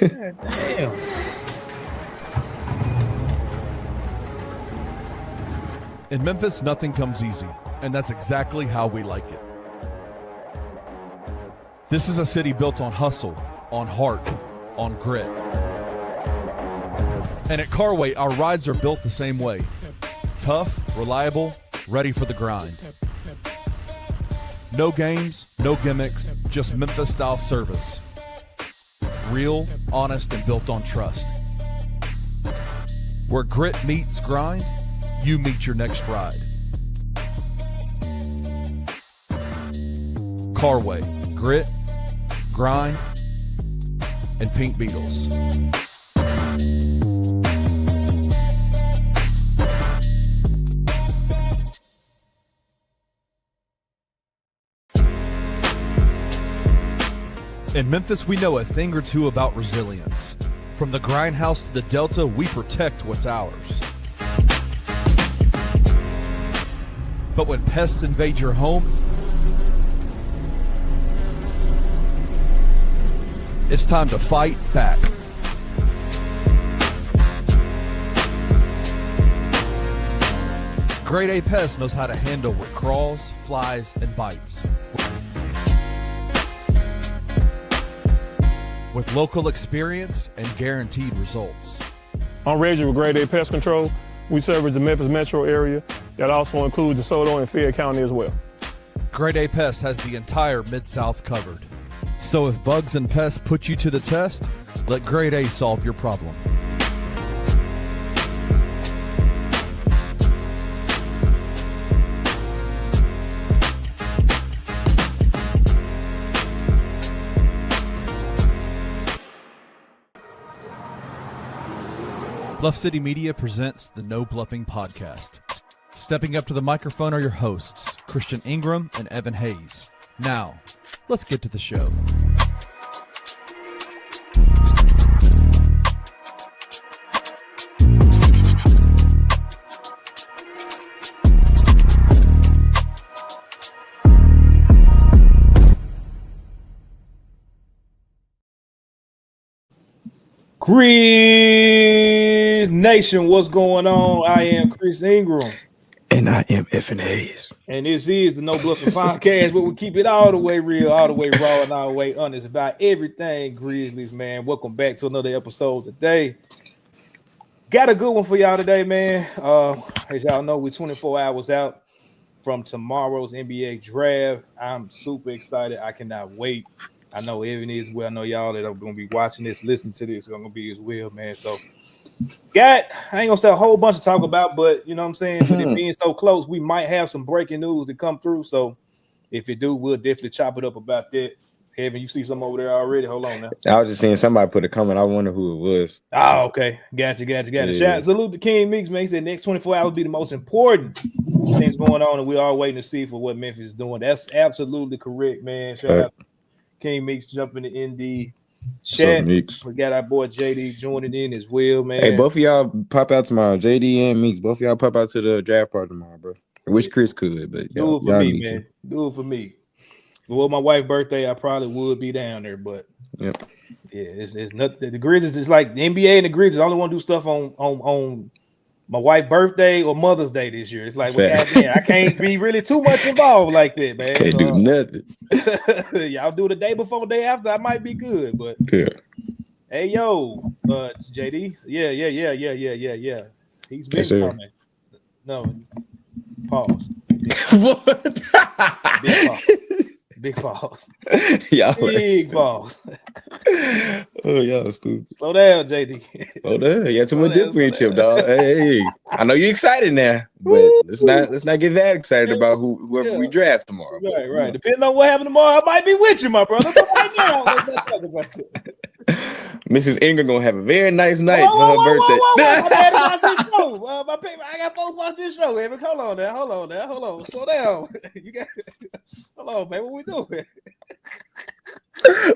God damn. In Memphis, nothing comes easy, and that's exactly how we like it. This is a city built on hustle, on heart, on grit. And at Carway, our rides are built the same way. Tough, reliable, ready for the grind. No games, no gimmicks, just Memphis-style service. Real, honest, and built on trust. Where grit meets grind, you meet your next ride. Carway, grit, grind, and Pink Beetles. In Memphis, we know a thing or two about resilience. From the grindhouse to the Delta, we protect what's ours. But when pests invade your home, it's time to fight back. Grade A Pest knows how to handle what crawls, flies, and bites. With local experience and guaranteed results. I'm Reggie with Grade A Pest Control. We service the Memphis metro area. That also includes DeSoto and Fayette County as well. Grade A Pest has the entire Mid-South covered. So if bugs and pests put you to the test, let Grade A solve your problem. Bluff City Media presents the No Bluffing Podcast. Stepping up to the microphone are your hosts, Christian Ingram and Evan Hayes. Now, let's get to the show. Grizz Nation, what's going on? I am Chris Ingram. And I am Evan Hayes. And this is the No Bluffing Podcast, where we keep it all the way real, all the way raw, and all the way honest about everything Grizzlies, man. Welcome back to another episode today. Got a good one for y'all today, man. As y'all know, we're 24 hours out from tomorrow's NBA draft. I'm super excited. I cannot wait. I know Evan is well. I know y'all that are going to be watching this, listening to this, are going to be as well, man. So, I ain't going to say a whole bunch to talk about, but you know what I'm saying? With it being so close, we might have some breaking news to come through. So, if it do, we'll definitely chop it up about that. Evan, you see something over there already? Hold on now. I was just seeing somebody put a comment. I wonder who it was. Oh, okay. Gotcha. Yeah. Shout salute to King Meeks, man. He said next 24 hours will be the most important things going on, and we're all waiting to see for what Memphis is doing. That's absolutely correct, man. Shout out King Meeks jumping in the chat. We got our boy JD joining in as well, man. Hey, both of y'all pop out tomorrow. JD and Meeks, both of y'all pop out to the draft party tomorrow, bro. I wish Chris could, but do it for me, man. Do it for me. Well, my wife's birthday, I probably would be down there, but yeah, it's nothing. The Grizzlies is like the NBA and the Grizzlies only want to do stuff on my wife's birthday or Mother's Day this year. It's like, well, I can't be really too much involved like that, man. Can't do nothing. Y'all do the day before, day after. I might be good, but yeah. Hey, yo, JD. Yeah. He's been coming. No, pause. What? Big pause. Big pause. Oh, y'all stupid. Slow down, JD. Slow down. You got too much dip in your chip, dog. Hey, I know you're excited now, but let's not get that excited about whoever we draft tomorrow. Right. Depending on what happens tomorrow, I might be with you, my brother. But right now, let's not talk about that. Mrs. Ingram gonna have a very nice night for her birthday. I got folks watch this show. Evan, hold on now. Slow down. You got. Hold on, man. What we doing?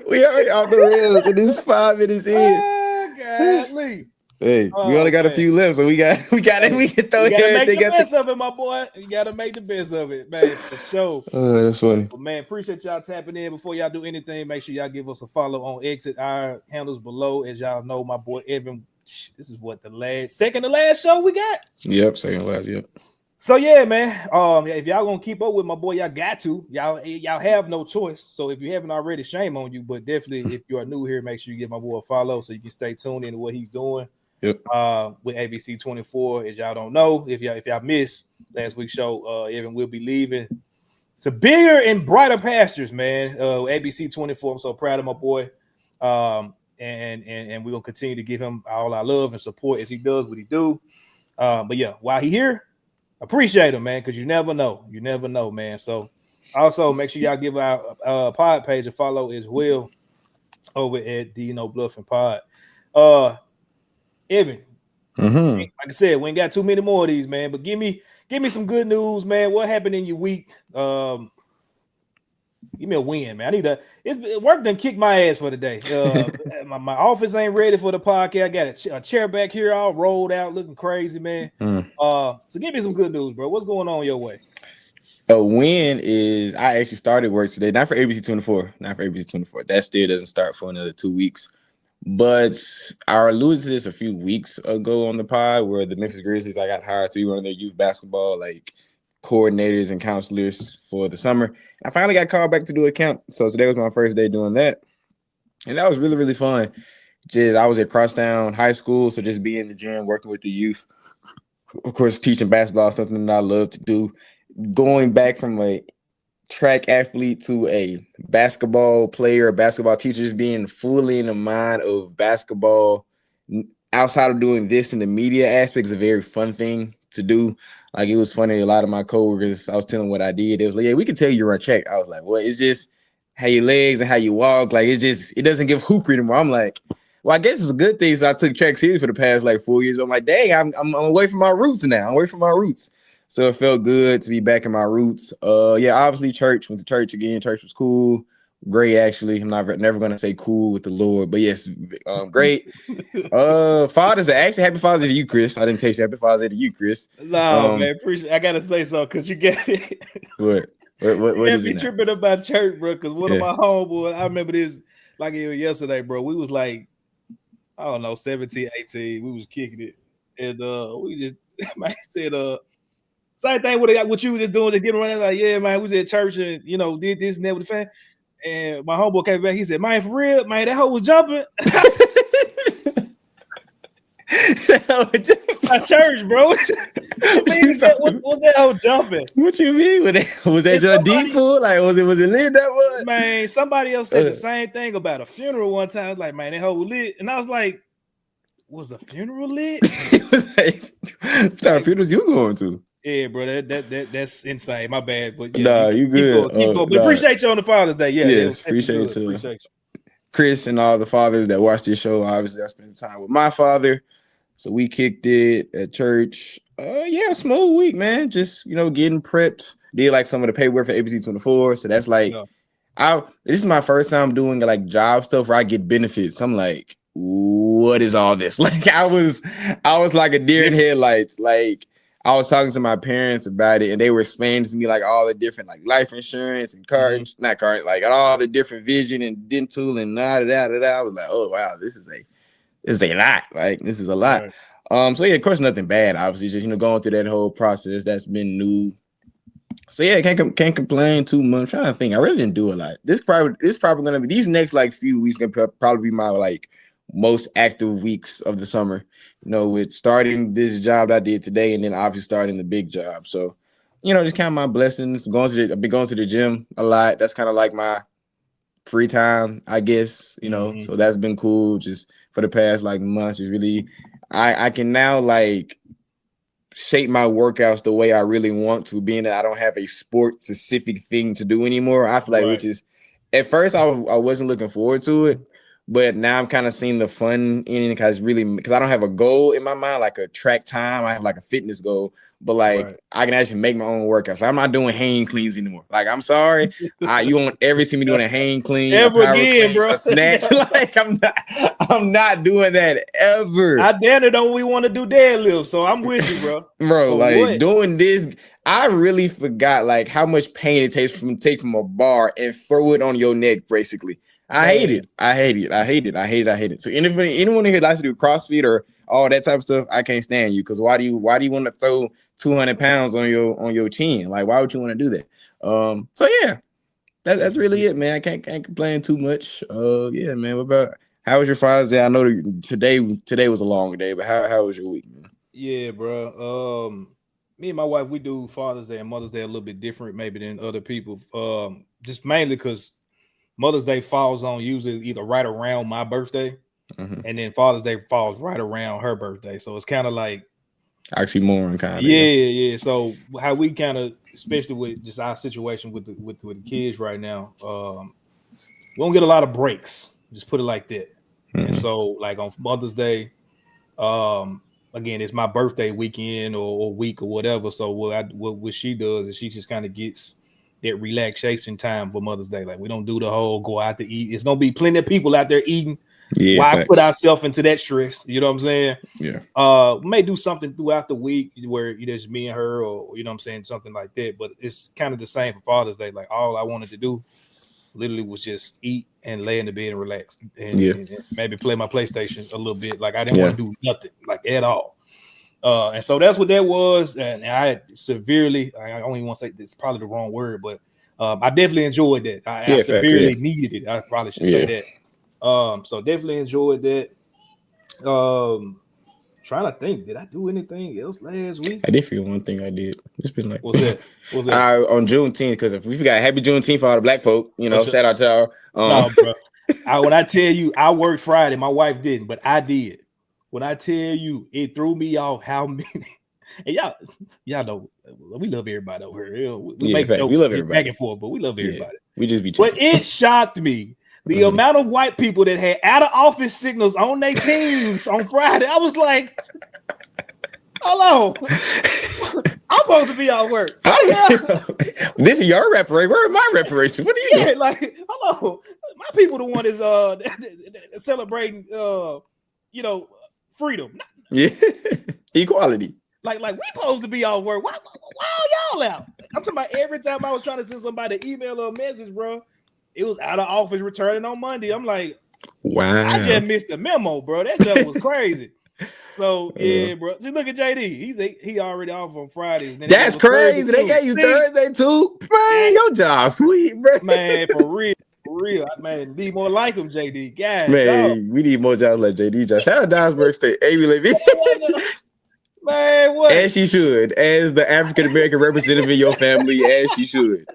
We already off the rails, and it's 5 minutes in. Godly. Hey, we Oh, only got a man. few left, so we can throw You gotta make everything the at best of it, my boy. You gotta make the best of it, man, for sure. Oh, that's funny. But man, appreciate y'all tapping in. Before y'all do anything, make sure y'all give us a follow on Exit. Our handles below. As y'all know, my boy Evan. This is what second to last show we got. Yep, second last. Yep. So yeah, man. If y'all gonna keep up with my boy, y'all got to. Y'all have no choice. So if you haven't already, shame on you. But definitely, if you are new here, make sure you give my boy a follow so you can stay tuned into what he's doing. Yep. With ABC 24. As y'all don't know, if y'all missed last week's show, Evan will be leaving to bigger and brighter pastures, man. ABC 24. I'm so proud of my boy. And we're gonna continue to give him all our love and support as he does what he do. But yeah, while he here, appreciate him, man, because you never know. You never know, man. So also make sure y'all give our pod page a follow as well over at the Bluffin Pod. Evan, like I said, we ain't got too many more of these, man. But give me some good news, man. What happened in your week? Give me a win, man. It's work done kicked my ass for the day. My office ain't ready for the podcast. I got a chair back here all rolled out, looking crazy, man. So give me some good news, bro. What's going on your way? A win is I actually started work today, not for ABC 24. That still doesn't start for another 2 weeks. But I alluded to this a few weeks ago on the pod where the Memphis Grizzlies, I got hired to be one of their youth basketball coordinators and counselors for the summer. I finally got called back to do a camp. So today was my first day doing that. And that was really, really fun. I was at Crosstown High School, so just being in the gym, working with the youth. Of course, teaching basketball, something that I love to do. Going back from a track athlete to a basketball player, a basketball teacher, just being fully in the mind of basketball outside of doing this in the media aspect is a very fun thing to do. It was funny. A lot of my coworkers, I was telling them what I did. It was like, yeah, we can tell you run track. I was like, well, it's just how your legs and how you walk. It doesn't give hoopery anymore. I'm like, well, I guess it's a good thing. So I took track serious for the past 4 years. But I'm like, dang, I'm away from my roots now. I'm away from my roots. So it felt good to be back in my roots. Obviously church, went to church again. Church was cool. Great, actually. I'm never going to say cool with the Lord, but yes, great. Father's Day. Actually, happy Father's Day to you, Chris. I didn't text you. Happy Father's Day to you, Chris. No, man, appreciate. I got to say so because you get it. What is it now? Tripping about church, bro, because one of my homeboys, I remember this like it was yesterday, bro. We was I don't know, 17, 18. We was kicking it. And we just, man, said, same thing what you was just doing, just getting around. Like, yeah, man, we was at church and, did this and that with the fan. And my homeboy came back. He said, man, for real, man, that hoe was jumping. My church, bro. What was that hoe jumping? What you mean? Was that just deep food? Was it lit that much? Man, somebody else said the same thing about a funeral one time. I was like, man, that hoe was lit. And I was like, was the funeral lit? What type of funerals you going to? Yeah, bro, that's insane. My bad, but yeah, nah, you good. Keep going. But appreciate you on the Father's Day. Yeah, yes, appreciate you. Chris and all the fathers that watch this show. Obviously, I spent time with my father, so we kicked it at church. Smooth week, man. Just getting prepped. Did some of the paperwork for ABC 24. So that's this is my first time doing job stuff where I get benefits. I'm like, what is all this? I was like a deer in headlights. I was talking to my parents about it, and they were explaining to me all the different life insurance and all the different vision and dental and da. I was like, oh wow, this is a lot. This is a lot. Right. So yeah, of course, nothing bad. Obviously, just going through that whole process that's been new. So yeah, can't complain too much. I'm trying to think. I really didn't do a lot. This probably gonna be these next few weeks gonna probably be my most active weeks of the summer. With starting this job that I did today, and then obviously starting the big job. So, just count my blessings. I've been going to the gym a lot. That's kind of my free time, I guess. So that's been cool. Just for the past months, is really I can now shape my workouts the way I really want to, being that I don't have a sport specific thing to do anymore. I feel which is at first I wasn't looking forward to it. but now I'm kind of seeing the fun in it because I don't have a goal in my mind, like a track time. I have like a fitness goal, but like I can actually make my own workouts. Like, I'm not doing hang cleans anymore. Like, I'm sorry, you won't ever see me doing a hang clean, ever a power again, clean, bro. a snatch. Like, I'm not doing that ever. I damn it don't we want to do deadlifts, so I'm with you, bro. Bro, like doing this, I really forgot like how much pain it takes take from a bar and throw it on your neck, basically. I hate it. So anyone here likes to do CrossFit or all that type of stuff, I can't stand you. Because why do you want to throw 200 pounds on your chin? Like, why would you want to do that? So yeah, that's really it, man. I can't complain too much. Yeah, man. What about how was your Father's Day? I know today was a long day, but how was your week, man? Yeah, bro. Me and my wife, we do Father's Day and Mother's Day a little bit different, maybe than other people. Just mainly because Mother's Day falls on usually either right around my birthday, and then Father's Day falls right around her birthday. So it's kind of like oxymoron kind of. Yeah. So how we kind of, especially with just our situation with the kids right now, we don't get a lot of breaks. Just put it like that. And so like on Mother's Day, again, it's my birthday weekend or week or whatever. So what she does is she just kind of gets that relaxation time for Mother's Day. Like, we don't do the whole go out to eat. It's gonna be plenty of people out there eating. Yeah, why put ourselves into that stress? You know what I'm saying? Yeah. We may do something throughout the week where just me and her, or you know what I'm saying, something like that. But it's kind of the same for Father's Day. Like, all I wanted to do literally was just eat and lay in the bed and relax and maybe play my PlayStation a little bit. Like, I didn't want to do nothing like at all. And so that's what that was. And I had severely, I only want to say this, probably the wrong word, but I definitely enjoyed that. I severely needed it. I probably should say that. So definitely enjoyed that. Trying to think, did I do anything else last week? I did feel one thing I did. It's been like, what's that? On Juneteenth, because if we forgot Happy Juneteenth for all the black folk, shout out to y'all. No, bro. When I tell you I worked Friday, my wife didn't, but I did. When I tell you, it threw me off how many. And y'all know we love everybody over here. We make jokes, we love everybody back and forth, but we love everybody. We just be. But it shocked me the amount of white people that had out of office signals on their teams on Friday. I was like, "Hello, I'm supposed to be at work. This is your reparation. Where is my reparation? What are you doing? Like, hello, my people the one is celebrating freedom. Equality. Like we supposed to be all work. Why are y'all out? I'm talking about every time I was trying to send somebody an email or a message, bro, it was out of office returning on Monday. I'm like, wow, I just missed the memo, bro. That stuff was crazy. So yeah, bro. See, look at JD. He already off on Fridays. That's crazy. They gave you Thursday too. Man, your job sweet, bro. Man, for real. Man, need more like him, JD. God, man, we need more jobs like JD. Shout out to Dyersburg State, Amy Levy. Man, what? As she should, as the African American representative in your family, as she should.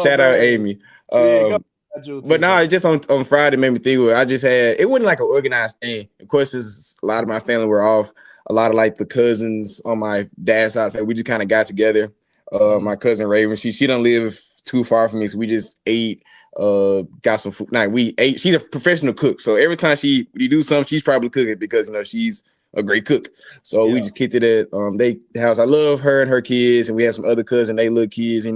Shout out Amy. But no, just on Friday made me think. I just had, it wasn't like an organized thing. Of course, a lot of my family were off. A lot of like the cousins on my dad's side, we just kind of got together. My cousin Raven, she don't live too far from me, so we just ate, got some food. We ate. She's a professional cook, so every time we do something, she's probably cooking because she's a great cook. So we just kicked it at the house. I love her and her kids, and we had some other cousins, they little kids,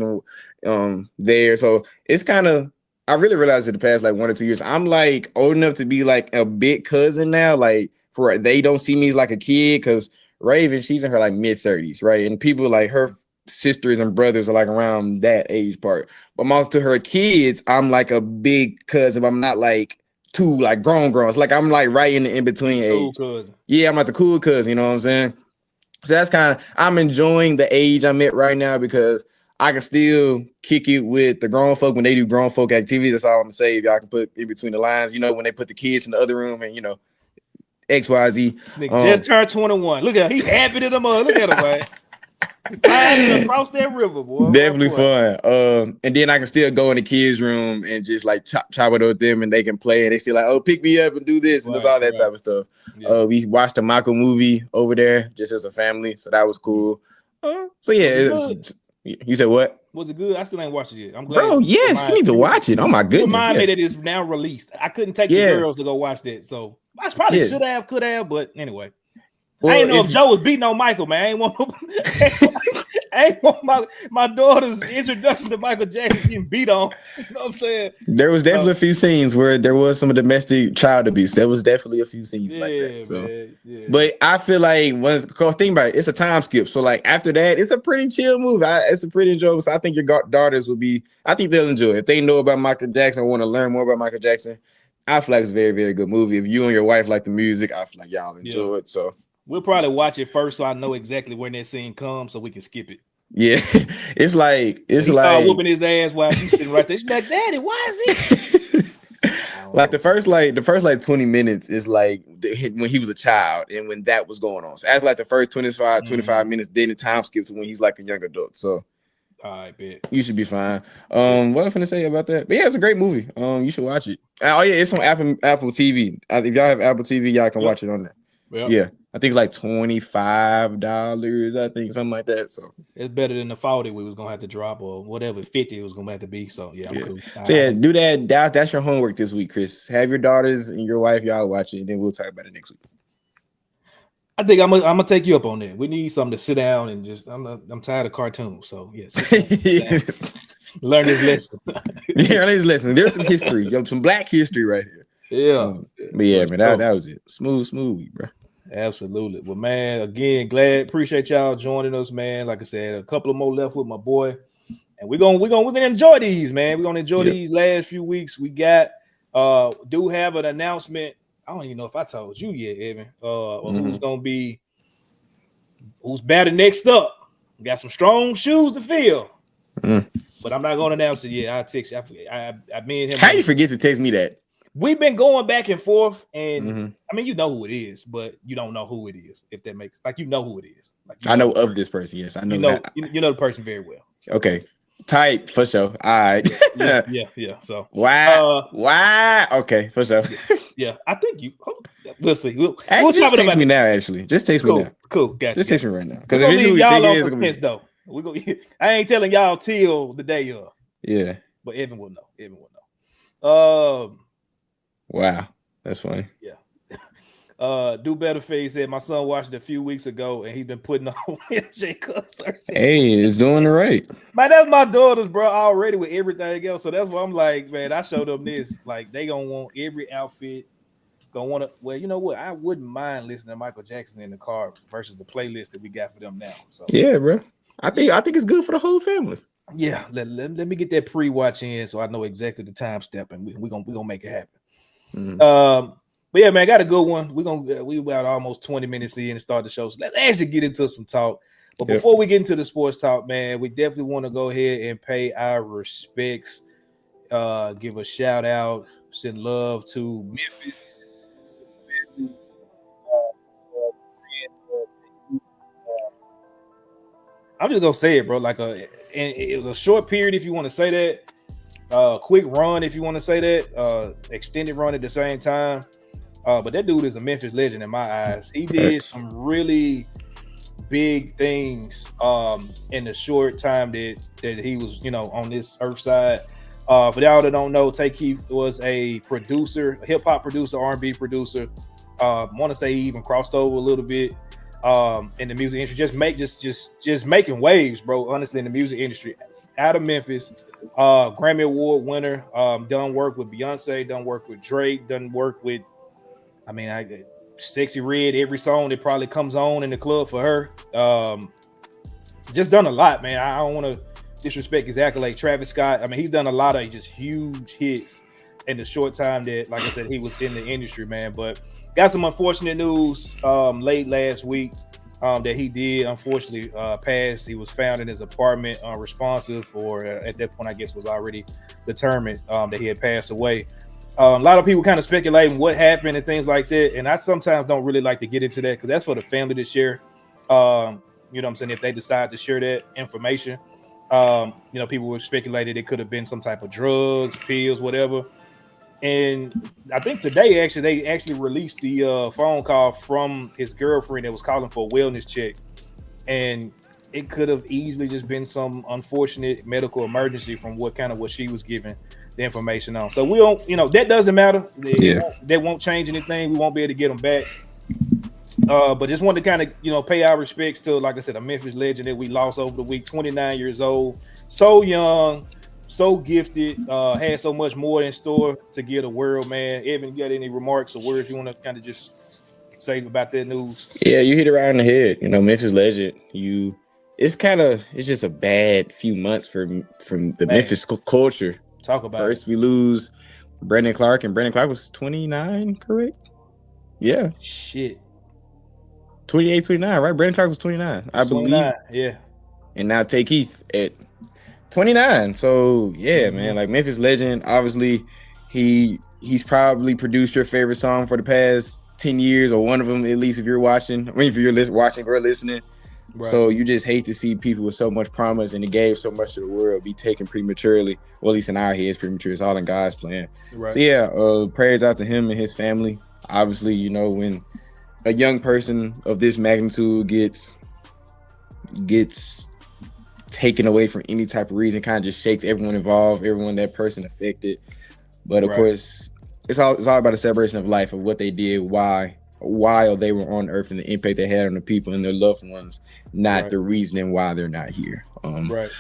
there. So it's kind of, I really realized in the past like 1 or 2 years, I'm like old enough to be like a big cousin now. Like they don't see me as like a kid, because Raven, she's in her like mid-30s, right? And people like her sisters and brothers are like around that age part. But also to her kids, I'm like a big cousin, but I'm not like too like grown. It's like I'm like right in the in-between age. Cousin. Yeah, I'm like the cool cousin, you know what I'm saying? So that's kind of, I'm enjoying the age I'm at right now because I can still kick it with the grown folk when they do grown folk activities. That's all I'm gonna say. If y'all can put in between the lines, when they put the kids in the other room and XYZ. This nigga just turned 21. Look at him. He's happy to the mother. Look at him, man. Across that river, boy. Definitely fun. And then I can still go in the kids' room and just like chop it with them, and they can play, and they still like, oh, pick me up and do this, and just all that type of stuff. Yeah. We watched a Michael movie over there just as a family, so that was cool. So yeah, you said what? Was it good? I still ain't watched it yet. I'm glad. Bro, yes, you need to watch it. Oh my goodness. Remind me yes. that it's now released. I couldn't take the girls to go watch that, so I probably could have, but anyway. Well, I didn't know if Joe was beating on Michael, man. I ain't want my daughter's introduction to Michael Jackson getting beat on. You know what I'm saying? There was definitely a few scenes where there was some domestic child abuse. There was definitely a few scenes like that. So, but I feel like think about it, it's a time skip. So, like after that, it's a pretty chill movie. It's a pretty enjoyable. So I think your daughters will be. I think they'll enjoy it if they know about Michael Jackson, want to learn more about Michael Jackson. I feel like it's a very, very good movie. If you and your wife like the music, I feel like y'all enjoy it. So. We'll probably watch it first, so I know exactly when that scene comes, so we can skip it. Yeah, it's like whooping his ass while he's sitting right there. She's like, "Daddy, why is he?" Like the first 20 minutes is like when he was a child and when that was going on. So after like the first 25 minutes, then the time skips to when he's like a young adult. So, all right, bet you should be fine. What am I finna say about that? But yeah, it's a great movie. You should watch it. Oh yeah, it's on Apple TV. If y'all have Apple TV, y'all can watch it on there. Yeah. I think it's like $25, I think, something like that. So it's better than the 40 we was gonna have to drop, or whatever 50 it was gonna have to be. So yeah, I'm cool. So do that. That's your homework this week, Chris. Have your daughters and your wife, y'all watch it, and then we'll talk about it next week. I think I'm gonna take you up on that. We need something to sit down and just. I'm tired of cartoons, so yes. Learn this lesson. Learn this lesson. There's some history, some Black history right here. Yeah, but yeah, man, that was it. Smooth, bro. Absolutely. Well, man, again, appreciate y'all joining us, man. Like I said, a couple of more left with my boy, and we're gonna enjoy these, man. We're gonna enjoy these last few weeks. We got do have an announcement. I don't even know if I told you yet, Evan. Who's batting next up. We got some strong shoes to fill, but I'm not gonna announce it yet. I'll text you. I me and him. How you forget to text me that? We've been going back and forth, and I mean, you know who it is, but you don't know who it is. If that makes you know who it is. Like I know of this person. Yes, I know. You know the person very well. So. Okay, type for sure. All right. yeah. So why? Okay, for sure. Yeah, I think you. We'll see. We'll just text me now. Actually, just text me now. Cool. Gotcha. Just text me right now. Because if y'all on suspense though, I ain't telling y'all till the day of. Yeah. But Evan will know. Wow, that's funny. Yeah. Do Better Face said my son watched it a few weeks ago and he's been putting on MJ concerts. Hey, it's doing it right. Man, that's my daughters, bro, already with everything else. So that's why I'm like, man, I showed them this. Like, they gonna want every outfit. Gonna want to. Well, you know what? I wouldn't mind listening to Michael Jackson in the car versus the playlist that we got for them now. So yeah, bro. I think it's good for the whole family. Yeah, let me get that pre-watch in so I know exactly the time step, and we gonna make it happen. But yeah, man, I got a good one. We about almost 20 minutes in and start the show. So let's actually get into some talk. But before we get into the sports talk, man, we definitely want to go ahead and pay our respects. Give a shout out, send love to Memphis. I'm just gonna say it, bro. It was a short period if you want to say that. Quick run if you want to say that, extended run at the same time. But that dude is a Memphis legend in my eyes. He did some really big things in the short time that he was, on this earth side. For y'all that don't know, Tay Keith was a producer, a hip hop producer, R&B producer. I want to say he even crossed over a little bit in the music industry. Just making waves, bro. Honestly, in the music industry, out of Memphis. Grammy Award winner, done work with Beyonce, done work with Drake, done work with, Sexy Red, every song that probably comes on in the club for her. Just done a lot, man. I don't want to disrespect his accolade. Travis Scott, he's done a lot of just huge hits in the short time that, like I said, he was in the industry, man. But got some unfortunate news late last week. That he did unfortunately pass. He was found in his apartment unresponsive, or at that point I guess was already determined that he had passed away. A lot of people kind of speculating what happened and things like that, and I sometimes don't really like to get into that because that's for the family to share. You know what I'm saying? If they decide to share that information, people were speculated it could have been some type of drugs, pills, whatever. And I think today, they actually released the phone call from his girlfriend that was calling for a wellness check. And it could have easily just been some unfortunate medical emergency from what she was given the information on. So we don't, that doesn't matter. That won't change anything. We won't be able to get them back. But just wanted to kind of, pay our respects to, like I said, a Memphis legend that we lost over the week, 29 years old, so young, so gifted, had so much more in store to give the world, man. Evan, you got any remarks or words you want to kind of just say about that news? Yeah, you hit it right on the head. Memphis legend. It's just a bad few months from the Memphis culture. Talk about First, we lose Brandon Clark, and Brandon Clark was 29, correct? Yeah. Shit. 28, 29, right? Brandon Clark was 29, I believe. Yeah. And now Tay Keith at 29. So, yeah, man, like Memphis legend, obviously, he's probably produced your favorite song for the past 10 years, or one of them, at least, if you're watching. If you're watching or listening. Right. So you just hate to see people with so much promise and it gave so much to the world be taken prematurely. Well, at least in our heads, premature. It's all in God's plan. Right. So yeah, prayers out to him and his family. Obviously, when a young person of this magnitude gets taken away for any type of reason, kind of just shakes everyone involved, everyone that person affected. But of course, it's all about the celebration of life, of what they did, while they were on earth, and the impact they had on the people and their loved ones, not the reasoning why they're not here. Right.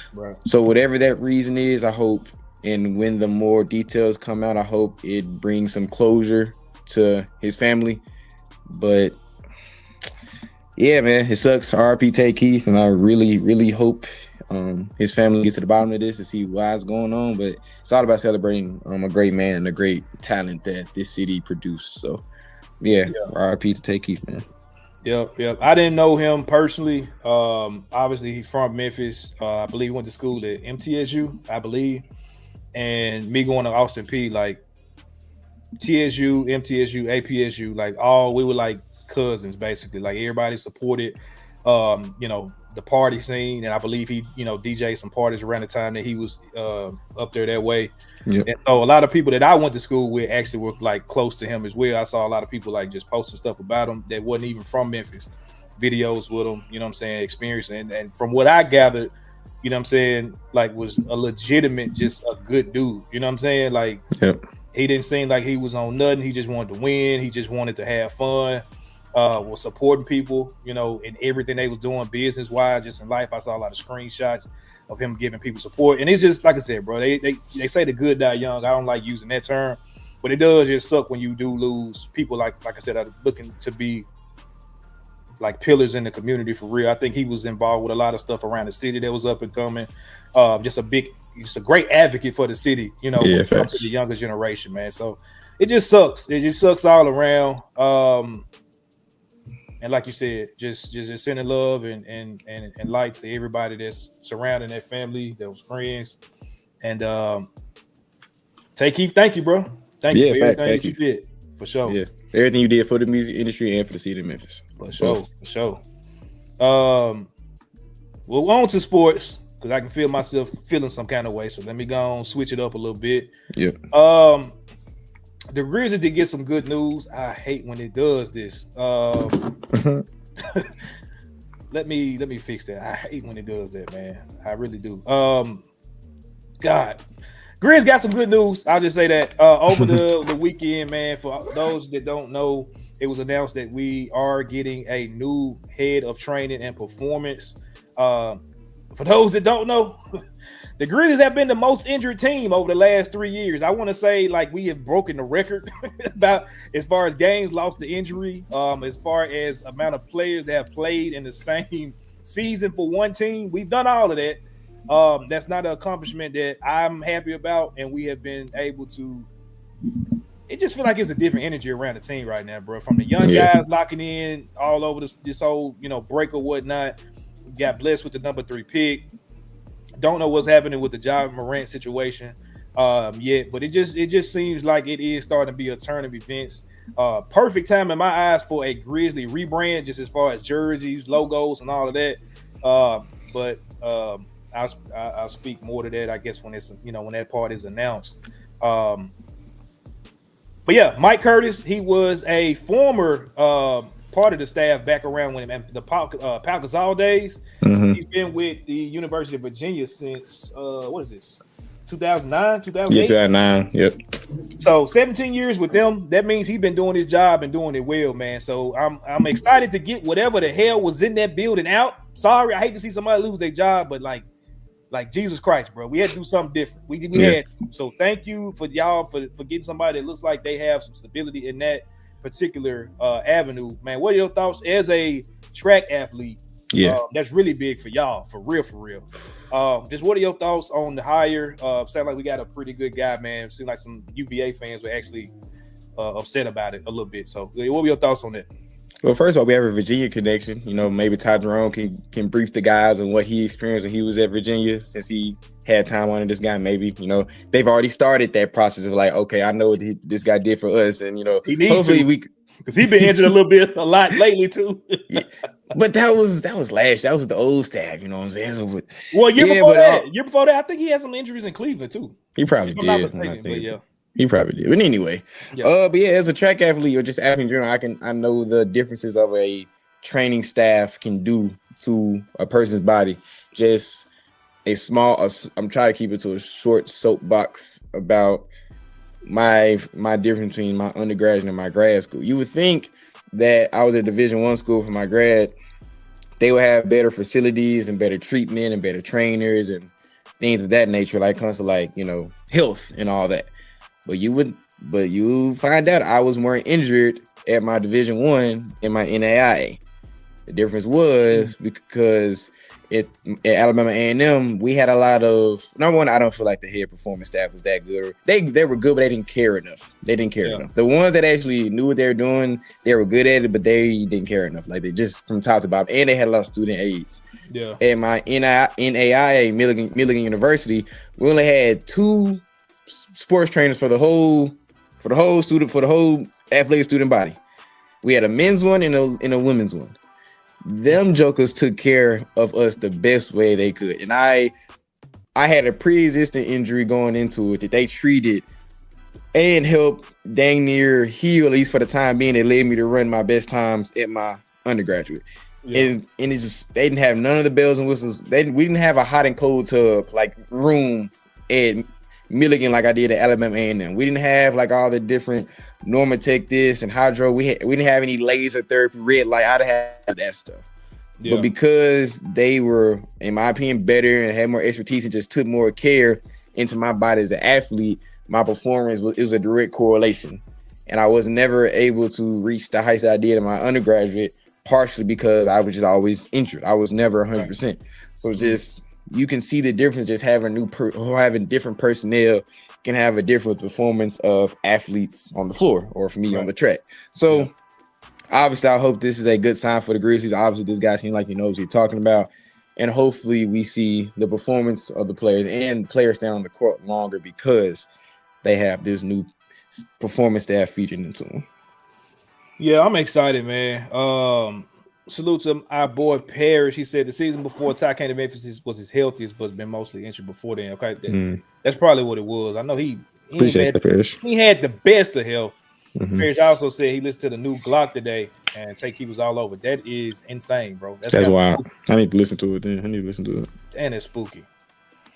So whatever that reason is, I hope, and when the more details come out, I hope it brings some closure to his family. But yeah, man, it sucks. RIP Tay Keith, and I really, really hope his family gets to the bottom of this to see why it's going on. But it's all about celebrating a great man and a great talent that this city produced. So yeah. RIP to Tay Keith, man. Yep. I didn't know him personally. Obviously, he's from Memphis. I believe he went to school at MTSU, I believe. And me going to Austin P, like TSU, MTSU, APSU, like we were like cousins, basically. Like everybody supported, the party scene. And I believe he, DJ'd some parties around the time that he was up there that way. Yep. And so a lot of people that I went to school with actually were like close to him as well. I saw a lot of people like just posting stuff about him that wasn't even from Memphis, videos with him, experience. And from what I gathered, like was a legitimate, just a good dude. Like he didn't seem like he was on nothing. He just wanted to win. He just wanted to have fun. Was supporting people, in everything they was doing business wise, just in life. I saw a lot of screenshots of him giving people support, and it's just like I said, bro. They say the good die young. I don't like using that term, but it does just suck when you do lose people like I said, are looking to be like pillars in the community for real. I think he was involved with a lot of stuff around the city that was up and coming. Just a great advocate for the city, when it comes to the younger generation, man. So it just sucks. It just sucks all around. And like you said, just sending love and light to everybody that's surrounding that family, those friends. And Tay Keith, thank you, bro. Thank you for everything that you did. For sure. Yeah. Everything you did for the music industry and for the city of Memphis. For sure. Well, on to sports, because I can feel myself feeling some kind of way. So let me go on, switch it up a little bit. Yeah. The Grizzlies did get some good news. I hate when it does this. Let me fix that. I hate when it does that, man. I really do. God, Grizz got some good news. I'll just say that over the weekend, man. For those that don't know, it was announced that we are getting a new head of training and performance. For those that don't know, the Grizzlies have been the most injured team over the last 3 years. I want to say like we have broken the record about as far as games lost to injury, as far as amount of players that have played in the same season for one team. We've done all of that. That's not an accomplishment that I'm happy about, and we have been able to. It just feels like it's a different energy around the team right now, bro. From the young guys locking in all over this whole break or whatnot. We got blessed with the number 3 pick. Don't know what's happening with the Ja Morant situation yet, but it just seems like it is starting to be a turn of events. Perfect time in my eyes for a Grizzly rebrand, just as far as jerseys, logos, and all of that. But I'll speak more to that, I guess, when it's when that part is announced. But yeah, Mike Curtis, he was a former part of the staff back around when the Pau Gasol days. Mhm. He's been with the University of Virginia since what is this? 2009, 2008. Yeah, 2009. Yep. So 17 years with them. That means he's been doing his job and doing it well, man. So I'm excited to get whatever the hell was in that building out. Sorry, I hate to see somebody lose their job, but like Jesus Christ, bro, we had to do something different. We had to. So thank you for y'all for getting somebody that looks like they have some stability in that particular avenue, man. What are your thoughts as a track athlete? Yeah, that's really big for y'all, for real. Just what are your thoughts on the hire? Sound like we got a pretty good guy, man. Seems like some UVA fans were actually upset about it a little bit. So what were your thoughts on that? Well, first of all, we have a Virginia connection. You know, maybe Ty Jerome can brief the guys on what he experienced when he was at Virginia, since he had time on this guy. Maybe, you know, they've already started that process of like, okay, I know what this guy did for us, and you know, hopefully because he's been injured a lot lately too. Yeah. But that was last. That was the old staff. You know what I'm saying? So, well, year before that, I think he had some injuries in Cleveland too. He probably did. I'm not mistaken, but yeah. He probably did. But anyway, but yeah, as a track athlete or just athlete in general, I know the differences of a training staff can do to a person's body. Just I'm trying to keep it to a short soapbox about my difference between my undergraduate and my grad school. You would think that I was at Division I school for my grad, they would have better facilities and better treatment and better trainers and things of that nature, like comes to like, you know, health and all that. But you find out I was more injured at my Division I in my NAIA. The difference was because at Alabama A&M, we had a lot of, number one, I don't feel like the head performance staff was that good. They were good, but they didn't care enough. Enough. The ones that actually knew what they were doing, they were good at it, but they didn't care enough. Like they just from top to bottom, and they had a lot of student aides. Yeah. At my NAIA, Milligan University, we only had 2 sports trainers for the whole athletic student body. We had a men's one and a women's one. Them jokers took care of us the best way they could. And I had a pre-existing injury going into it that they treated and helped dang near heal, at least for the time being. It led me to run my best times at my undergraduate. Yeah. And it's just, they didn't have none of the bells and whistles. We didn't have a hot and cold tub like room at Milligan like I did at Alabama A&M. We didn't have like all the different Normatec this and hydro. We didn't have any laser therapy, red light. I'd have that stuff. Yeah. But because they were, in my opinion, better and had more expertise and just took more care into my body as an athlete, my performance was a direct correlation. And I was never able to reach the heights I did in my undergraduate, partially because I was just always injured. I was never 100%. So just, you can see the difference. Just having having different personnel can have a different performance of athletes on the floor, or for me on the track. So obviously, I hope this is a good sign for the Grizzlies. Obviously, this guy seems like he knows what he's talking about, and hopefully, we see the performance of the players and players stay on the court longer because they have this new performance staff featured into them. Yeah, I'm excited, man. Salute to our boy Parrish. He said the season before Ty came to Memphis was his healthiest, but been mostly injured before then. Okay, that's probably what it was. I know he had the best of health. Parrish also said he listened to the new Glock today and he was all over. That is insane, bro. That's wild. I need to listen to it then. And it's spooky.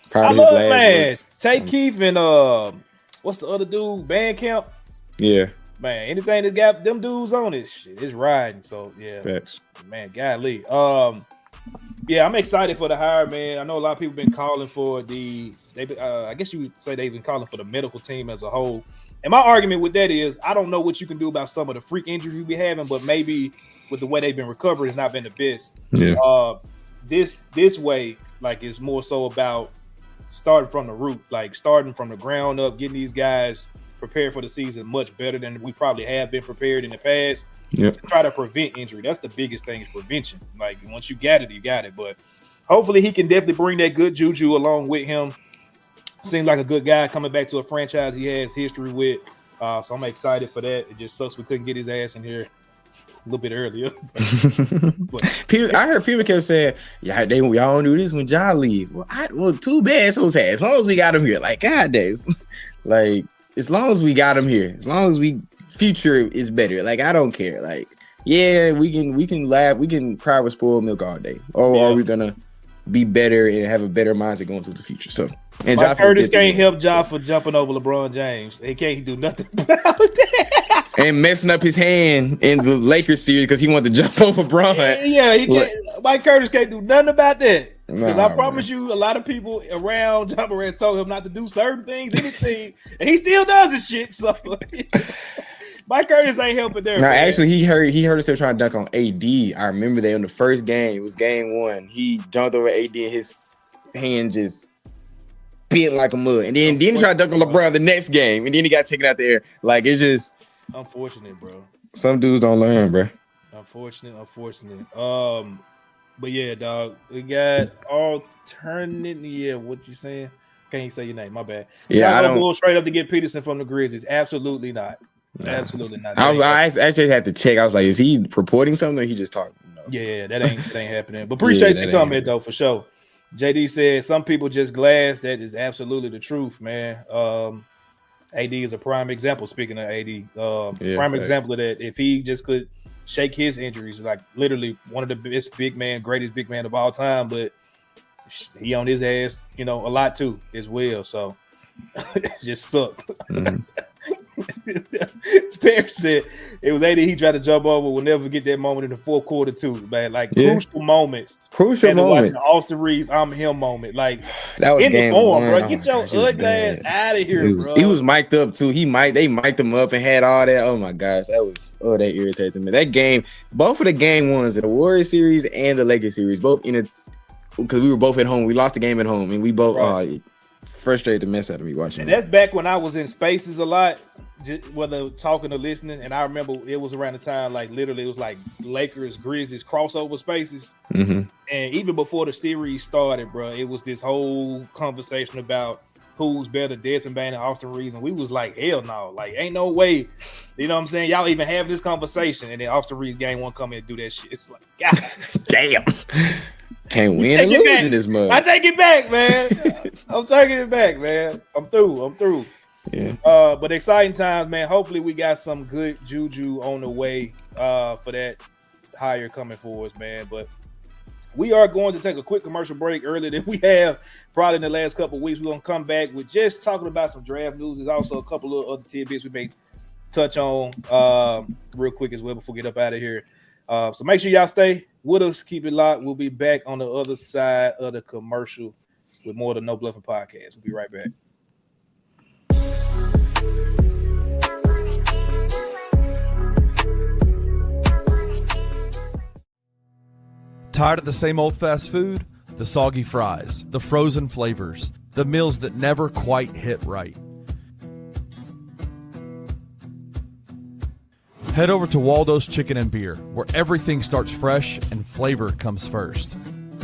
Probably I love it, man. Tay Keith and what's the other dude? Bandcamp. Yeah. Man, anything that got them dudes on it, shit, it's riding. So yeah, facts. Man, golly. Yeah, I'm excited for the hire, man. I know a lot of people been calling for I guess you would say they've been calling for the medical team as a whole. And my argument with that is, I don't know what you can do about some of the freak injuries you be having, but maybe with the way they've been recovering, it's not been the best. Yeah. This way, like, it's more so about starting from the root, like starting from the ground up, getting these guys prepared for the season much better than we probably have been prepared in the past. Yep. Try to prevent injury. That's the biggest thing, is prevention. Like, once you got it, you got it. But hopefully he can definitely bring that good juju along with him. Seems like a good guy coming back to a franchise he has history with. So I'm excited for that. It just sucks we couldn't get his ass in here a little bit earlier. I heard people kept saying, "Yeah, y'all don't do this when John leaves." Well, too bad. So sad. As long as we got him here, like, God days, like, as long as we got him here, as long as we future is better, like, I don't care. Like, yeah, we can laugh, we can cry with spoiled milk all day, or are we gonna be better and have a better mindset going into the future? So, and Mike Curtis can't help Ja for jumping over LeBron James. He can't do nothing about that. And messing up his hand in the Lakers series because he wanted to jump over LeBron. Yeah, he can't. Mike Curtis can't do nothing about that. Because I promise you, a lot of people around John Morant told him not to do certain things, anything, and he still does this shit. So Mike Curtis ain't helping there. No, actually, he heard us trying to dunk on AD. I remember that in the first game. It was game 1. He jumped over AD and his hand just bent like a mud. And then he tried to dunk on LeBron the next game, and then he got taken out the air. Like, it's just unfortunate, bro. Some dudes don't learn, bro. Unfortunate. But yeah, dog, we got alternate. Yeah, what you saying? Can't you say your name? My bad. Yeah, I don't go straight up to get Peterson from the Grizzlies. Absolutely not. No. Absolutely not. I actually had to check. I was like, is he reporting something or he just talking? No. Yeah, that ain't happening. But appreciate you coming though, for sure. JD said some people just glass. That is absolutely the truth, man. AD is a prime example. Speaking of AD, prime example of that. If he just could shake his injuries, like literally one of the greatest big man of all time, but he on his ass, a lot too as well. So it just sucked. Mm-hmm. Perry said it was AD he tried to jump over. We'll never get that moment in the fourth quarter too, man. Like crucial moments. The Austin Reeves, I'm him moment. Like that was in the form, bro. Get your ugly ass out of here, bro. He was mic'd up too. They mic'd him up and had all that. Oh my gosh, that irritated me. That game, both of the game ones in the Warriors series and the Lakers series, both because we were both at home. We lost the game at home, and we both frustrated the mess out of me watching. And that's back when I was in spaces a lot, whether talking or listening. And I remember it was around the time, like literally, it was like Lakers, Grizzlies crossover spaces. Mm-hmm. And even before the series started, bro, it was this whole conversation about who's better, Desmond Bain and Austin Reeves. And we was like, hell no, like ain't no way. You know what I'm saying? Y'all even have this conversation, and then Austin Reeves game 1 come in and do that shit. It's like, God damn. Can't win and lose in this mug. I take it back, man. I'm taking it back, man. I'm through. Yeah. But exciting times, man. Hopefully we got some good juju on the way for that hire coming for us, man. But we are going to take a quick commercial break earlier than we have probably in the last couple of weeks. We're going to come back with just talking about some draft news. There's also a couple of other tidbits we may touch on real quick as well before we get up out of here. So make sure y'all stay with us. Keep it locked. We'll be back on the other side of the commercial with more of the No Bluffin podcast. We'll be right back. Tired of the same old fast food? The soggy fries, the frozen flavors, the meals that never quite hit right. Head over to Waldo's Chicken and Beer, where everything starts fresh and flavor comes first.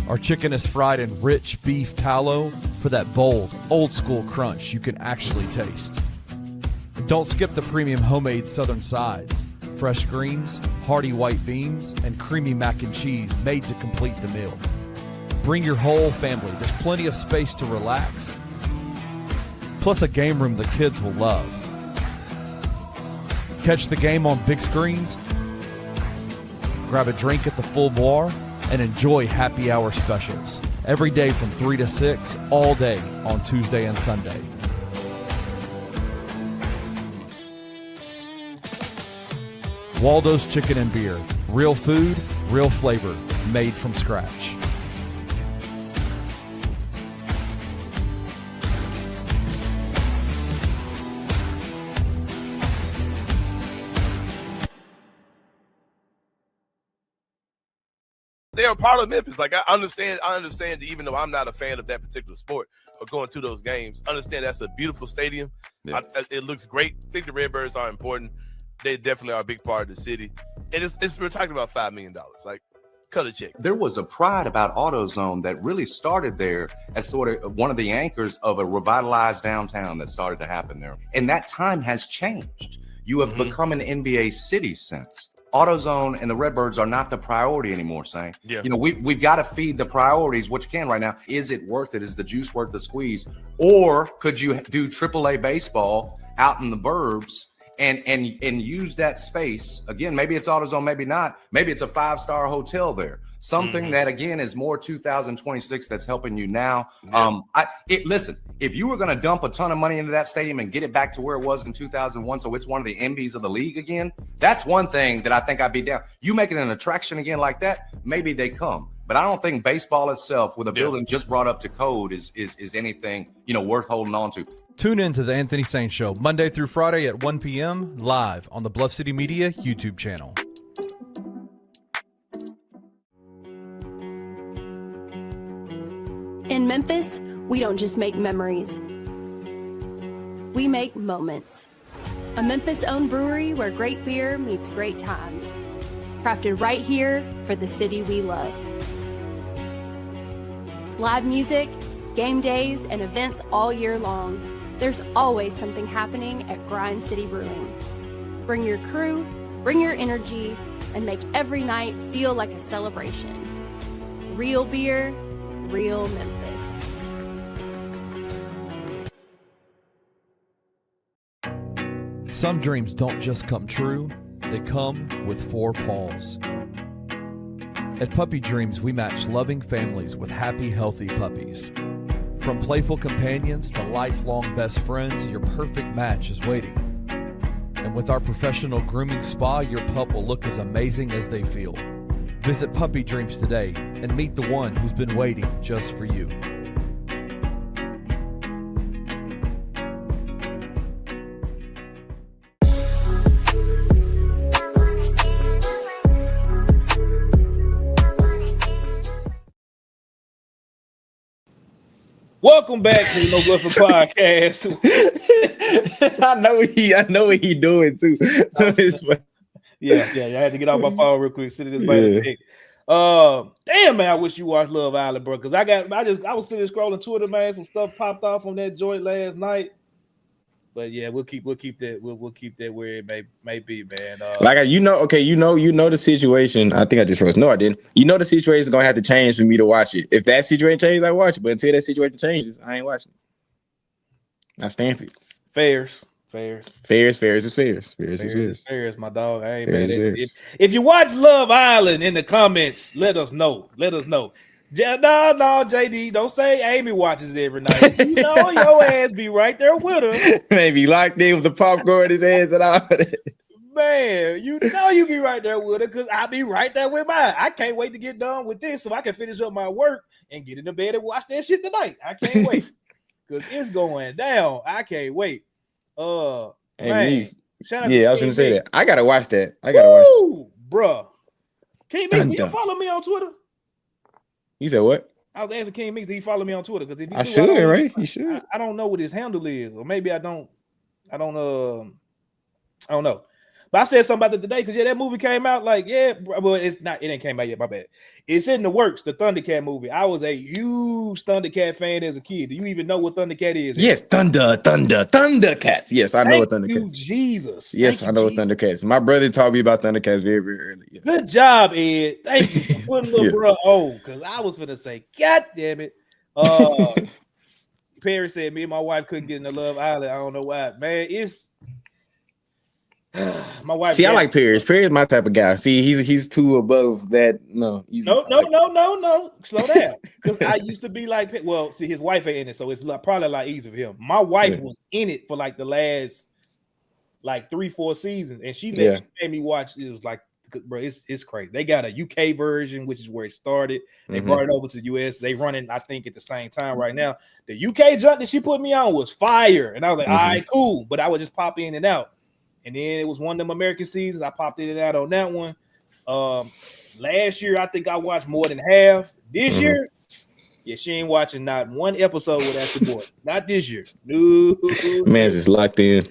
Our chicken is fried in rich beef tallow for that bold, old-school crunch you can actually taste. Don't skip the premium homemade southern sides, fresh greens, hearty white beans, and creamy mac and cheese made to complete the meal. Bring your whole family. There's plenty of space to relax, plus a game room the kids will love. Catch the game on big screens, grab a drink at the full bar, and enjoy happy hour specials every day from 3 to 6, all day on Tuesday and Sunday. Waldo's Chicken and Beer. Real food, real flavor, made from scratch. They're a part of Memphis. Like I understand that even though I'm not a fan of that particular sport or going to those games, understand that's a beautiful stadium. Yeah. It looks great. I think the Redbirds are important. They definitely are a big part of the city. And we're talking about $5 million. Like, cut a check. There was a pride about AutoZone that really started there as sort of one of the anchors of a revitalized downtown that started to happen there. And that time has changed. You have become an NBA city since. AutoZone and the Redbirds are not the priority anymore, saying, we've got to feed the priorities, what you can right now. Is it worth it? Is the juice worth the squeeze? Or could you do AAA baseball out in the burbs and use that space again. Maybe it's AutoZone, maybe not. Maybe it's a 5-star hotel there. Something that again is more 2026 that's helping you now. Listen, if you were going to dump a ton of money into that stadium and get it back to where it was in 2001, so it's one of the envies of the league again, that's one thing that I think I'd be down. You make it an attraction again like that, maybe they come. But I don't think baseball itself, with a building just brought up to code, is anything worth holding on to. Tune in to the Anthony Sain Show Monday through Friday at 1 p.m. live on the Bluff City Media YouTube channel. In Memphis, we don't just make memories. We make moments. A Memphis-owned brewery where great beer meets great times. Crafted right here for the city we love. Live music, game days, and events all year long. There's always something happening at Grind City Brewing. Bring your crew, bring your energy, and make every night feel like a celebration. Real beer, real Memphis. Some dreams don't just come true, they come with 4 paws. At Puppy Dreams, we match loving families with happy, healthy puppies. From playful companions to lifelong best friends, your perfect match is waiting. And with our professional grooming spa, your pup will look as amazing as they feel. Visit Puppy Dreams today and meet the one who's been waiting just for you. Welcome back to the No Bluffin Podcast. I know what he doing too. So it's yeah. I had to get off my phone real quick. Sit in this bike. Damn, man, I wish you watched Love Island, bro. Because I was sitting there scrolling Twitter, man. Some stuff popped off on that joint last night. But yeah, we'll keep that. We'll keep that where it may be, man. you know the situation. I think I just froze. No, I didn't. You know the situation is gonna have to change for me to watch it. If that situation changes, I watch it. But until that situation changes, I ain't watching it. I stamp it. Fairs, my dog. I ain't mad at it. If you watch Love Island in the comments, let us know. No, JD, don't say Amy watches it every night. You know your ass be right there with her. Maybe locked in with the popcorn in his hands and all that. Man, you know you be right there with her because I be right there with mine. I can't wait to get done with this so I can finish up my work and get into bed and watch that shit tonight. I can't wait because it's going down. I can't wait. Shout out I was gonna say that. I gotta watch that. Bruh. King Meeks, you follow me on Twitter? You said what? I was asking King Meeks, did he follow me on Twitter? Because if I should, right? You should. I don't know what his handle is, or maybe I don't know. But I said something about it today because that movie came out well, it's not, it ain't came out yet, my bad. It's in the works, the Thundercat movie. I was a huge Thundercat fan as a kid. Do you even know what Thundercat is? Yes, Thundercats. Yes, I know what Thundercats is. Jesus. Yes, I know what Thundercats is. My brother taught me about Thundercats very, very early. Yes. Good job, Ed. Thank you for putting little bro on, because I was going to say, God damn it. Perry said me and my wife couldn't get into Love Island. I don't know why. Man, it's my wife. See, I like Paris. Paris is my type of guy. See, he's too above that. No. Slow down. Because I used to be like, well, see, his wife ain't in it, so it's probably a lot easier for him. My wife was in it for like the last 3-4 seasons, and she made me watch. It was like, bro, it's crazy. They got a UK version, which is where it started. They brought it over to the US. They running, I think, at the same time right now. The UK jump that she put me on was fire, and I was like, all right, cool. But I would just pop in and out. And then it was one of them American seasons. I popped in and out on that one. Last year, I think I watched more than half. This year, she ain't watching not one episode with that boy. Not this year. No. Man's just locked in.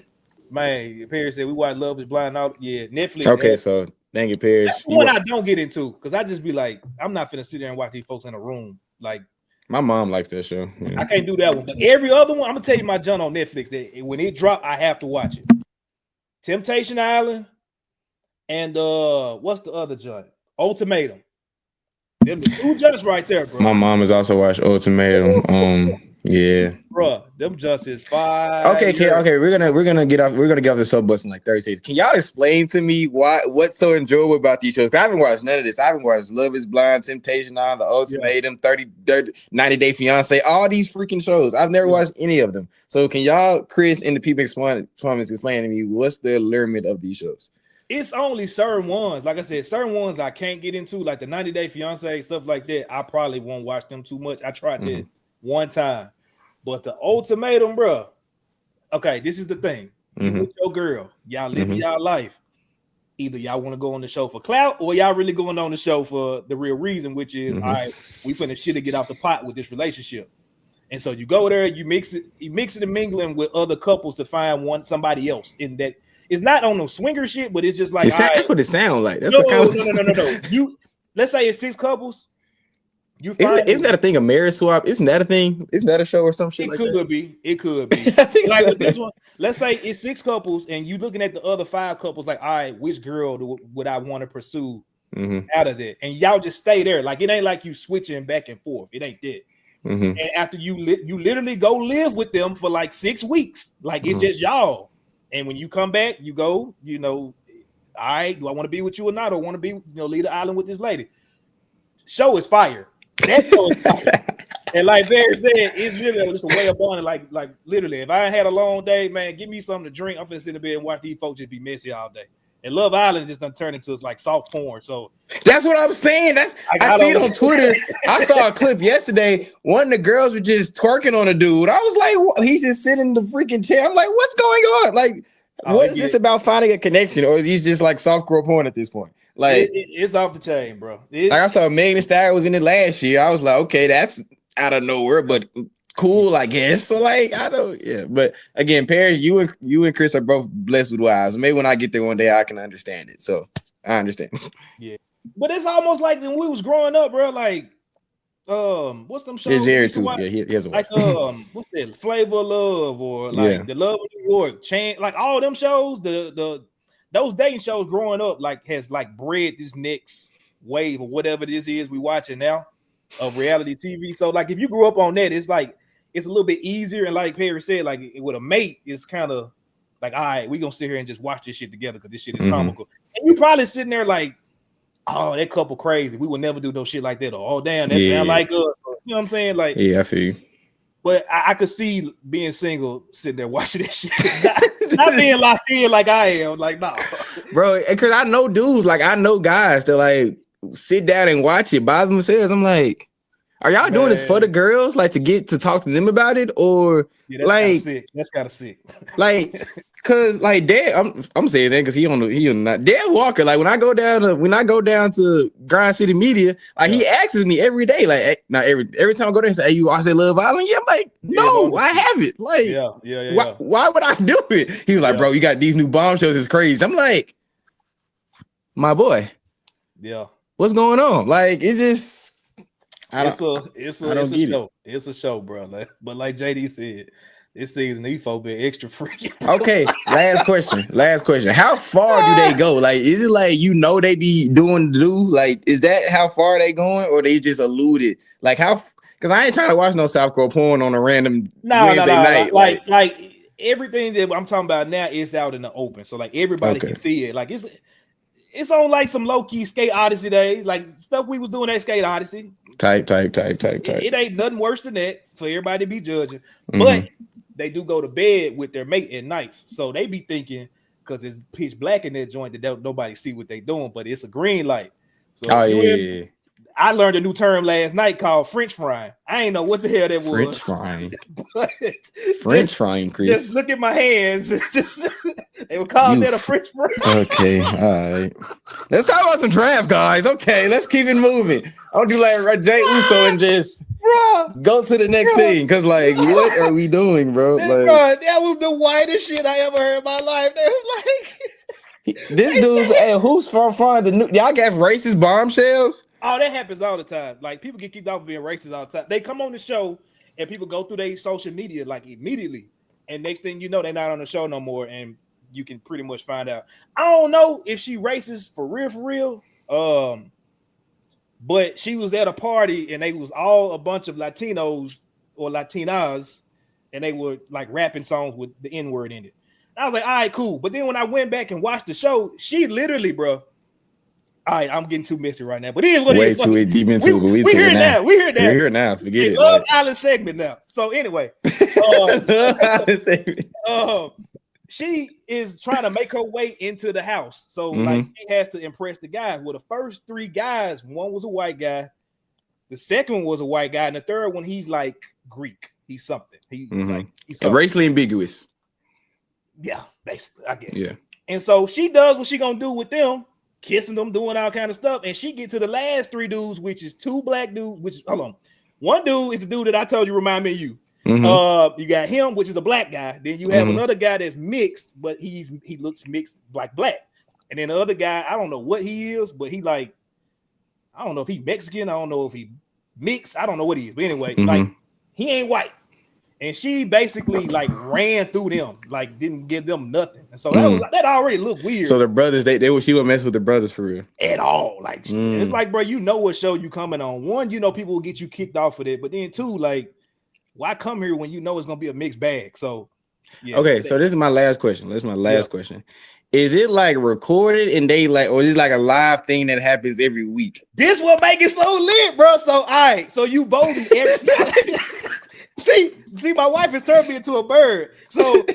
Man, Perry said we watch Love is Blind out. Yeah, Netflix. Okay, so thank you, Perry. That's one I don't get into because I just be like, I'm not finna sit there and watch these folks in a room. Like, my mom likes that show. I can't do that one. But every other one, I'm gonna tell you my junk on Netflix that when it drop, I have to watch it. Temptation Island and what's the other junk? Ultimatum. Them the two junks right there, bro. My mom has also watched Ultimatum. Yeah. Bruh, them just is fire. Okay, we're gonna get off the sub bus in like 30 seconds. Can y'all explain to me what's so enjoyable about these shows? I haven't watched none of this. I haven't watched Love Is Blind, Temptation Island, The Ultimatum, 30 90 Day Fiance, all these freaking shows. I've never watched any of them. So can y'all, Chris and the people explain to me what's the allurement of these shows? It's only certain ones. Like I said, certain ones I can't get into, like the 90 Day Fiance, stuff like that. I probably won't watch them too much. I tried that one time. But the ultimatum, bro. Okay, this is the thing. You with your girl, y'all living y'all life. Either y'all want to go on the show for clout, or y'all really going on the show for the real reason, which is, all right, we finna shit to get off the pot with this relationship. And so you go there, you mix it and mingling with other couples to find somebody else. In that, it's not on no swinger shit, but it's just like that's what it sounds like. That's no. Let's say it's 6 couples. Isn't that a thing? A marriage swap? Isn't that a thing? Isn't that a show or some shit? It could be. Like with this one, let's say it's 6 couples, and you looking at the other 5 couples, like, all right, which girl would I want to pursue out of that? And y'all just stay there. Like, it ain't like you switching back and forth. It ain't that. And after you literally go live with them for like 6 weeks, like it's just y'all. And when you come back, you go, all right, do I want to be with you or not? Or want to be, leave the island with this lady? Show is fire. That show is fire. And like Barry said, it's really just a way of bonding. Like literally, if I had a long day, man, give me something to drink. I'm finna sit in bed and watch these folks just be messy all day. And Love Island just done turned into like soft porn. So that's what I'm saying. I see it on Twitter. I saw a clip yesterday. One of the girls was just twerking on a dude. I was like, what? He's just sitting in the freaking chair. I'm like, what's going on? Like, what is this about finding a connection, or is he just like soft girl porn at this point? Like, it's off the chain, bro. Like I saw Megan Thee Stallion was in it last year. I was like, okay, that's out of nowhere, but cool, I guess. So like, But again, Paris, you and Chris are both blessed with wives. Maybe when I get there one day, I can understand it. So I understand. Yeah, but it's almost like when we was growing up, bro. Like, what's them shows? Jared too. Yeah, he has a wife. Like, what's that? Flavor of Love, or like The Love of New York, like all them shows. Those dating shows growing up has bred this next wave of whatever this is we watching now of reality TV. So like if you grew up on that, it's like it's a little bit easier. And like Perry said, like with a mate, it's kind of like, all right, we gonna sit here and just watch this shit together because this shit is comical. And you probably sitting there like, oh, that couple crazy. We would never do no shit like that. Or, oh damn, that sound like us. You know what I'm saying? Like, yeah, I feel you. But I could see being single, sitting there watching this shit, not being locked in like I am. Like, no, bro. Because I know dudes, like I know guys that like sit down and watch it by themselves. I'm like, are y'all doing this for the girls, like to get to talk to them about it, or that's like that's kind of sick. Like, cause like Dad, I'm saying that because he on not Dad Walker. Like when I go down to Grind City Media, like he asks me every day, like not every time I go there, he say, "Hey, you watch that Love Island?" Yeah, I'm like, no, I haven't. Like, why would I do it? He was like, bro, you got these new bombshells. It's crazy. I'm like, my boy, what's going on? Like, it's just. It's a show. It's a show, bro. But like JD said, this season these folks been extra freaky. Okay, last question. How far do they go? Like, is it like they be doing the do? Like, is that how far they going, or they just alluded? Like how? Because I ain't trying to watch no softcore porn on a random Wednesday night. Like everything that I'm talking about now is out in the open, so like everybody can see it. Like it's on like some low-key Skate Odyssey days, like stuff we was doing at Skate Odyssey. Type. It ain't nothing worse than that for everybody to be judging. But they do go to bed with their mate at nights. So they be thinking, because it's pitch black in that joint, that nobody see what they doing, but it's a green light. So I learned a new term last night called French frying. I ain't know what the hell that was. French frying. French frying, Chris. Just look at my hands. They would call that a French fry. Okay, all right. Let's talk about some draft, guys. Okay, let's keep it moving. I'll do like Jay Uso and just go to the next thing. Because, like, what are we doing, bro? Like, that was the whitest shit I ever heard in my life. That was like... This dude's... Hey, who's from the new... Y'all got racist bombshells? Oh, that happens all the time. Like, people get kicked off for being racist all the time. They come on the show and people go through their social media like immediately. And next thing you know, they're not on the show no more. And you can pretty much find out. I don't know if she racist for real. But she was at a party and they was all a bunch of Latinos or Latinas, and they were like rapping songs with the N-word in it. I was like, all right, cool. But then when I went back and watched the show, she literally, bro. All right, I'm getting too messy right now, but it is what Way it is. too deep into it, but we here now. We here now. We're here now. Forget it. Love Island segment now. So anyway, she is trying to make her way into the house. So like she has to impress the guys. Well, the first 3 guys, one was a white guy, the second one was a white guy, and the third one he's like Greek. He's something. He's something. Racially ambiguous. Yeah, basically, I guess. Yeah. And so she does what she gonna do with them, kissing them, doing all kind of stuff, and she get to the last 3 dudes, which is 2 black dudes. Which hold on, one dude is the dude that I told you remind me of you. You got him, which is a black guy. Then you have another guy that's mixed, but he looks mixed like black. And then the other guy, I don't know what he is, but he like, I don't know if he Mexican, I don't know if he mixed, I don't know what he is. But anyway, like he ain't white. And she basically like ran through them, like didn't give them nothing. And so that already looked weird. So the brothers, she would mess with the brothers for real. At all. Like it's like, bro, you know what show you coming on. One, you know people will get you kicked off for that. But then 2, like, why come here when you know it's gonna be a mixed bag? So yeah. Okay, so this is my last question. This is my last question. Is it like recorded and they like, or is it like a live thing that happens every week? This will make it so lit, bro. So all right, so you voting every See, my wife has turned me into a bird. So,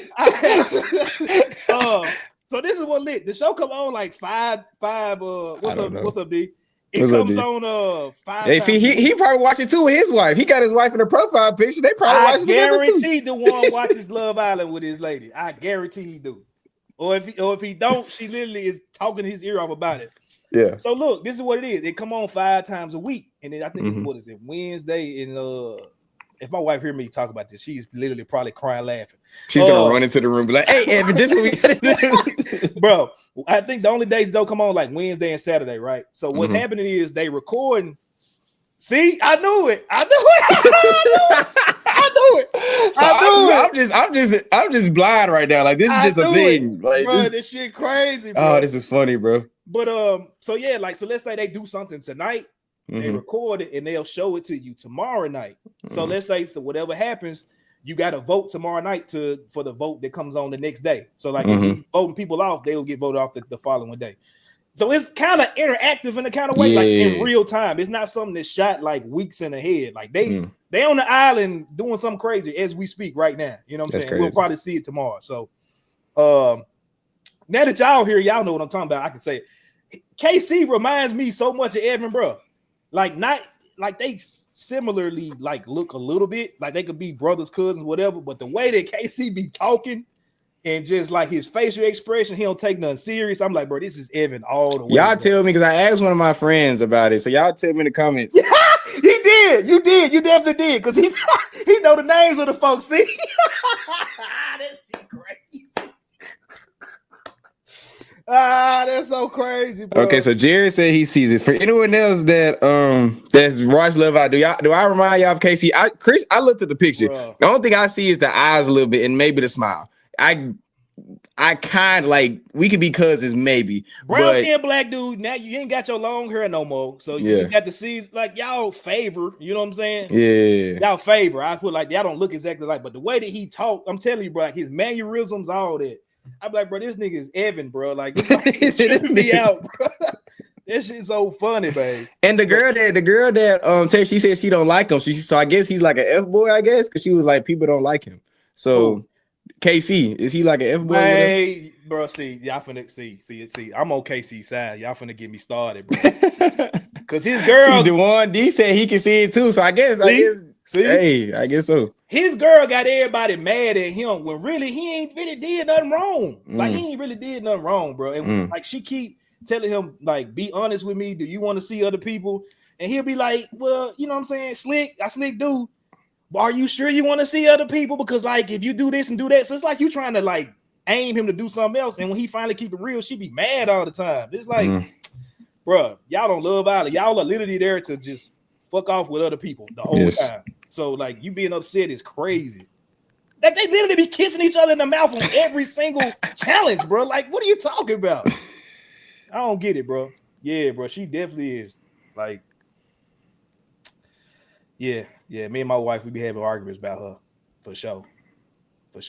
so this is what lit. The show come on like five. What's up, D? It comes on 5. Hey, see, he probably watching too with his wife. He got his wife in the profile picture. They probably watching together too. I guarantee the one watches Love Island with his lady. I guarantee he do. Or if he don't, she literally is talking his ear off about it. Yeah. So look, this is what it is. It come on 5 times a week, and then I think it's what is it, Wednesday and if my wife hear me talk about this, she's literally probably crying laughing. She's gonna run into the room, be like, "Hey, Evan, this what we bro." I think the only days don't come on like Wednesday and Saturday, right? So what's happening is they recording. See, I knew it. I knew it. I'm just blind right now. Like this is just a thing. Like bro, this shit crazy, bro. Oh, this is funny, bro. But so yeah, like so let's say they do something tonight. They record it and they'll show it to you tomorrow night. So let's say whatever happens, you got to vote tomorrow night for the vote that comes on the next day. So like if you voting people off, they will get voted off the following day. So it's kind of interactive in a kind of way, like in real time. It's not something that's shot like weeks in ahead. Like they on the island doing something crazy as we speak right now. You know what I'm saying? Crazy. We'll probably see it tomorrow. So now that y'all here, y'all know what I'm talking about. I can say it. KC reminds me so much of Evan, bro. Like not like they similarly like look a little bit like they could be brothers, cousins, whatever. But the way that KC be talking and just like his facial expression, he don't take nothing serious. I'm like, bro, this is Evan all the way. Y'all tell me because I asked one of my friends about it. So y'all tell me in the comments. Yeah, he did. You did. You definitely did because he know the names of the folks. See, that shit crazy. That's so crazy, bro. Okay, so Jared said he sees it. For anyone else that's watched Love Out, do I remind y'all of Casey? Chris, I looked at the picture. Bro. The only thing I see is the eyes a little bit and maybe the smile. I kind of like we could be cousins, maybe. Brown skin black dude. Now you ain't got your long hair no more, so you got to see like y'all favor. You know what I'm saying? Yeah, y'all favor. I put like y'all don't look exactly like, but the way that he talk, I'm telling you, bro, like his mannerisms, all that. I'm like, bro, this nigga is Evan, bro. Like, he's tripping me out, bro. This shit's so funny, babe. And the girl that she said she don't like him. So I guess he's like an F boy, I guess, because she was like, people don't like him. So KC, is he like an F boy? Hey, bro, see, y'all finna see. I'm on KC's side. Y'all finna get me started, bro. Because his girl, Dewan D said he can see it too. So I guess. Hey, I guess so. His girl got everybody mad at him when really he ain't really did nothing wrong. Like he ain't really did nothing wrong, bro. And like she keep telling him, like, be honest with me. Do you want to see other people? And he'll be like, well, you know what I'm saying? Slick dude. Are you sure you want to see other people? Because like if you do this and do that, so it's like you trying to like aim him to do something else. And when he finally keep it real, she be mad all the time. It's like, bro, y'all don't Love Island. Y'all are literally there to just fuck off with other people the whole time. So like you being upset is crazy. Like they literally be kissing each other in the mouth on every single challenge, bro. Like what are you talking about? I don't get it, bro. Yeah, bro. She definitely is. Like, Yeah. Me and my wife, we be having arguments about her for sure. All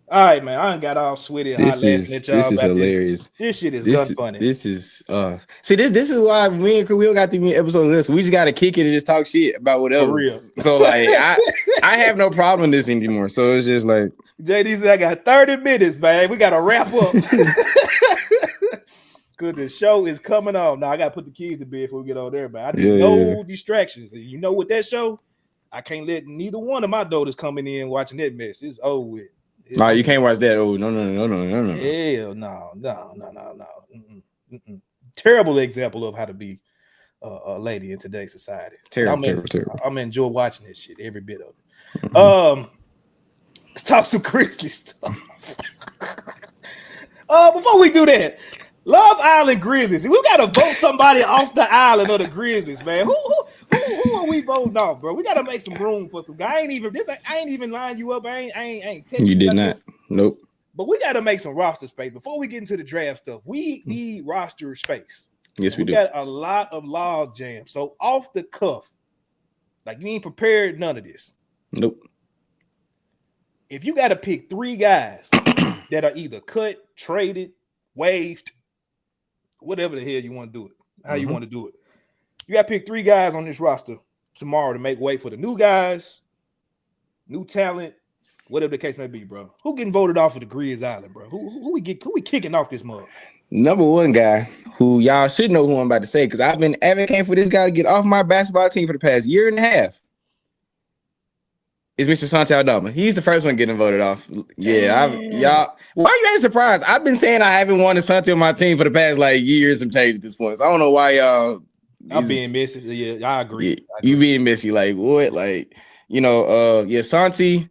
right, man. I ain't got all sweaty and hot laughing at y'all about hilarious. This shit is gun funny. This is see this is why me and Chris, we don't got too many episodes of this. We just gotta kick it and just talk shit about whatever. For real. So like I have no problem with this anymore. So it's just like JD said I got 30 minutes, man. We gotta wrap up. Cause the show is coming on. Now I gotta put the kids to bed before we get on there, man. I need no distractions. And you know what that show? I can't let neither one of my daughters coming in watching that mess. It's over with. No, you can't watch that. Oh, no. Hell no. Terrible example of how to be a lady in today's society. Terrible. I'm gonna enjoy watching this shit, every bit of it. Let's talk some Grizzlies stuff. Before we do that, Love Island Grizzlies. We gotta vote somebody off the island of the Grizzlies, man. Who are we voting off, bro? We gotta make some room for some guy. I ain't even line you up. I ain't texting you did not. Nope. But we gotta make some roster space before we get into the draft stuff. We need roster space. Yes, we do. We got a lot of log jams. So off the cuff, like you ain't prepared none of this. Nope. If you gotta pick 3 guys that are either cut, traded, waived, whatever the hell you want to do it, how you want to do it. You got to pick 3 guys on this roster tomorrow to make way for the new guys, new talent, whatever the case may be, bro. Who getting voted off of the Grizz Island, bro? Who we kicking off this mug? Number one guy who y'all should know who I'm about to say, because I've been advocating for this guy to get off my basketball team for the past year and a half. Is Mr. Santi Aldama. He's the first one getting voted off. Yeah, y'all. Why are you ain't surprised? I've been saying I haven't wanted Santi on my team for the past like years and change at this point. So I don't know why y'all. I'm being messy. Yeah, I agree. You being messy, like what? Like Santi,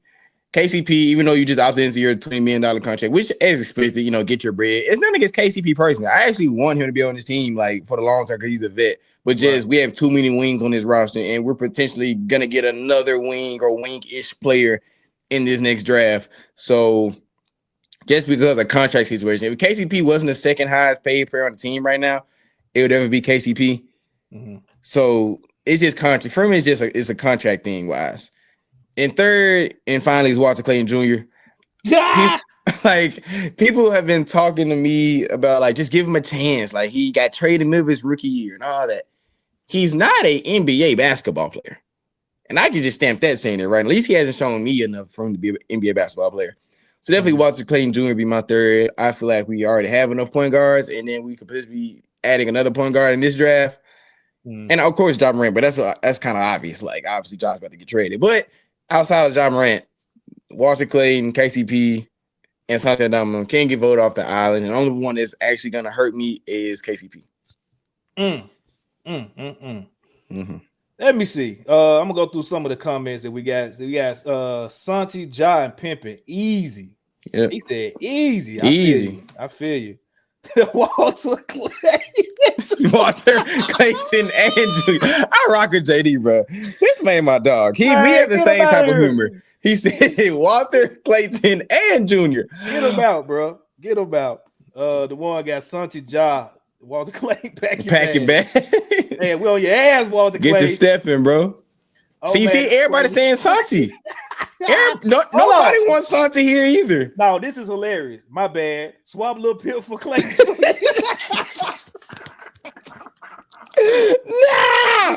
KCP. Even though you just opted into your $20 million contract, which as expected, get your bread. It's nothing against KCP personally. I actually want him to be on this team like for the long term because he's a vet. But just we have too many wings on this roster, and we're potentially gonna get another wing or wing-ish player in this next draft. So just because of contract situation, if KCP wasn't the second highest paid player on the team right now, it would ever be KCP. So it's just contract for me. It's a contract thing wise. And third and finally is Walter Clayton Jr. People have been talking to me about like just give him a chance. Like he got traded mid of his rookie year and all that. He's not an NBA basketball player. And I can just stamp that saying it right. At least he hasn't shown me enough for him to be an NBA basketball player. So definitely Walter Clayton Jr. be my third. I feel like we already have enough point guards, and then we could be adding another point guard in this draft. And of course, Ja Morant, but that's kind of obvious. Like obviously, Ja's about to get traded. But outside of Ja Morant, Walter Clayton, KCP, and Santi Aldama can't get voted off the island. And the only one that's actually gonna hurt me is KCP. Let me see. I'm gonna go through some of the comments that we got. So we got Santi, Ja, and Pimpin. Easy. Yep. He said easy. I feel you. Walter Clayton and Junior. I rock with JD, bro. This man, my dog. We have the same type of humor. He said Walter Clayton and Junior. Get him out, bro. Get him out. The one got Santi, Ja, Walter Clayton. Pack your bag. Hey, we on your ass, Walter Clayton. Get to stepping, bro. See, everybody saying Santi. Nobody wants Santi here either. No, this is hilarious. My bad. Swap a little pill for Clayton. My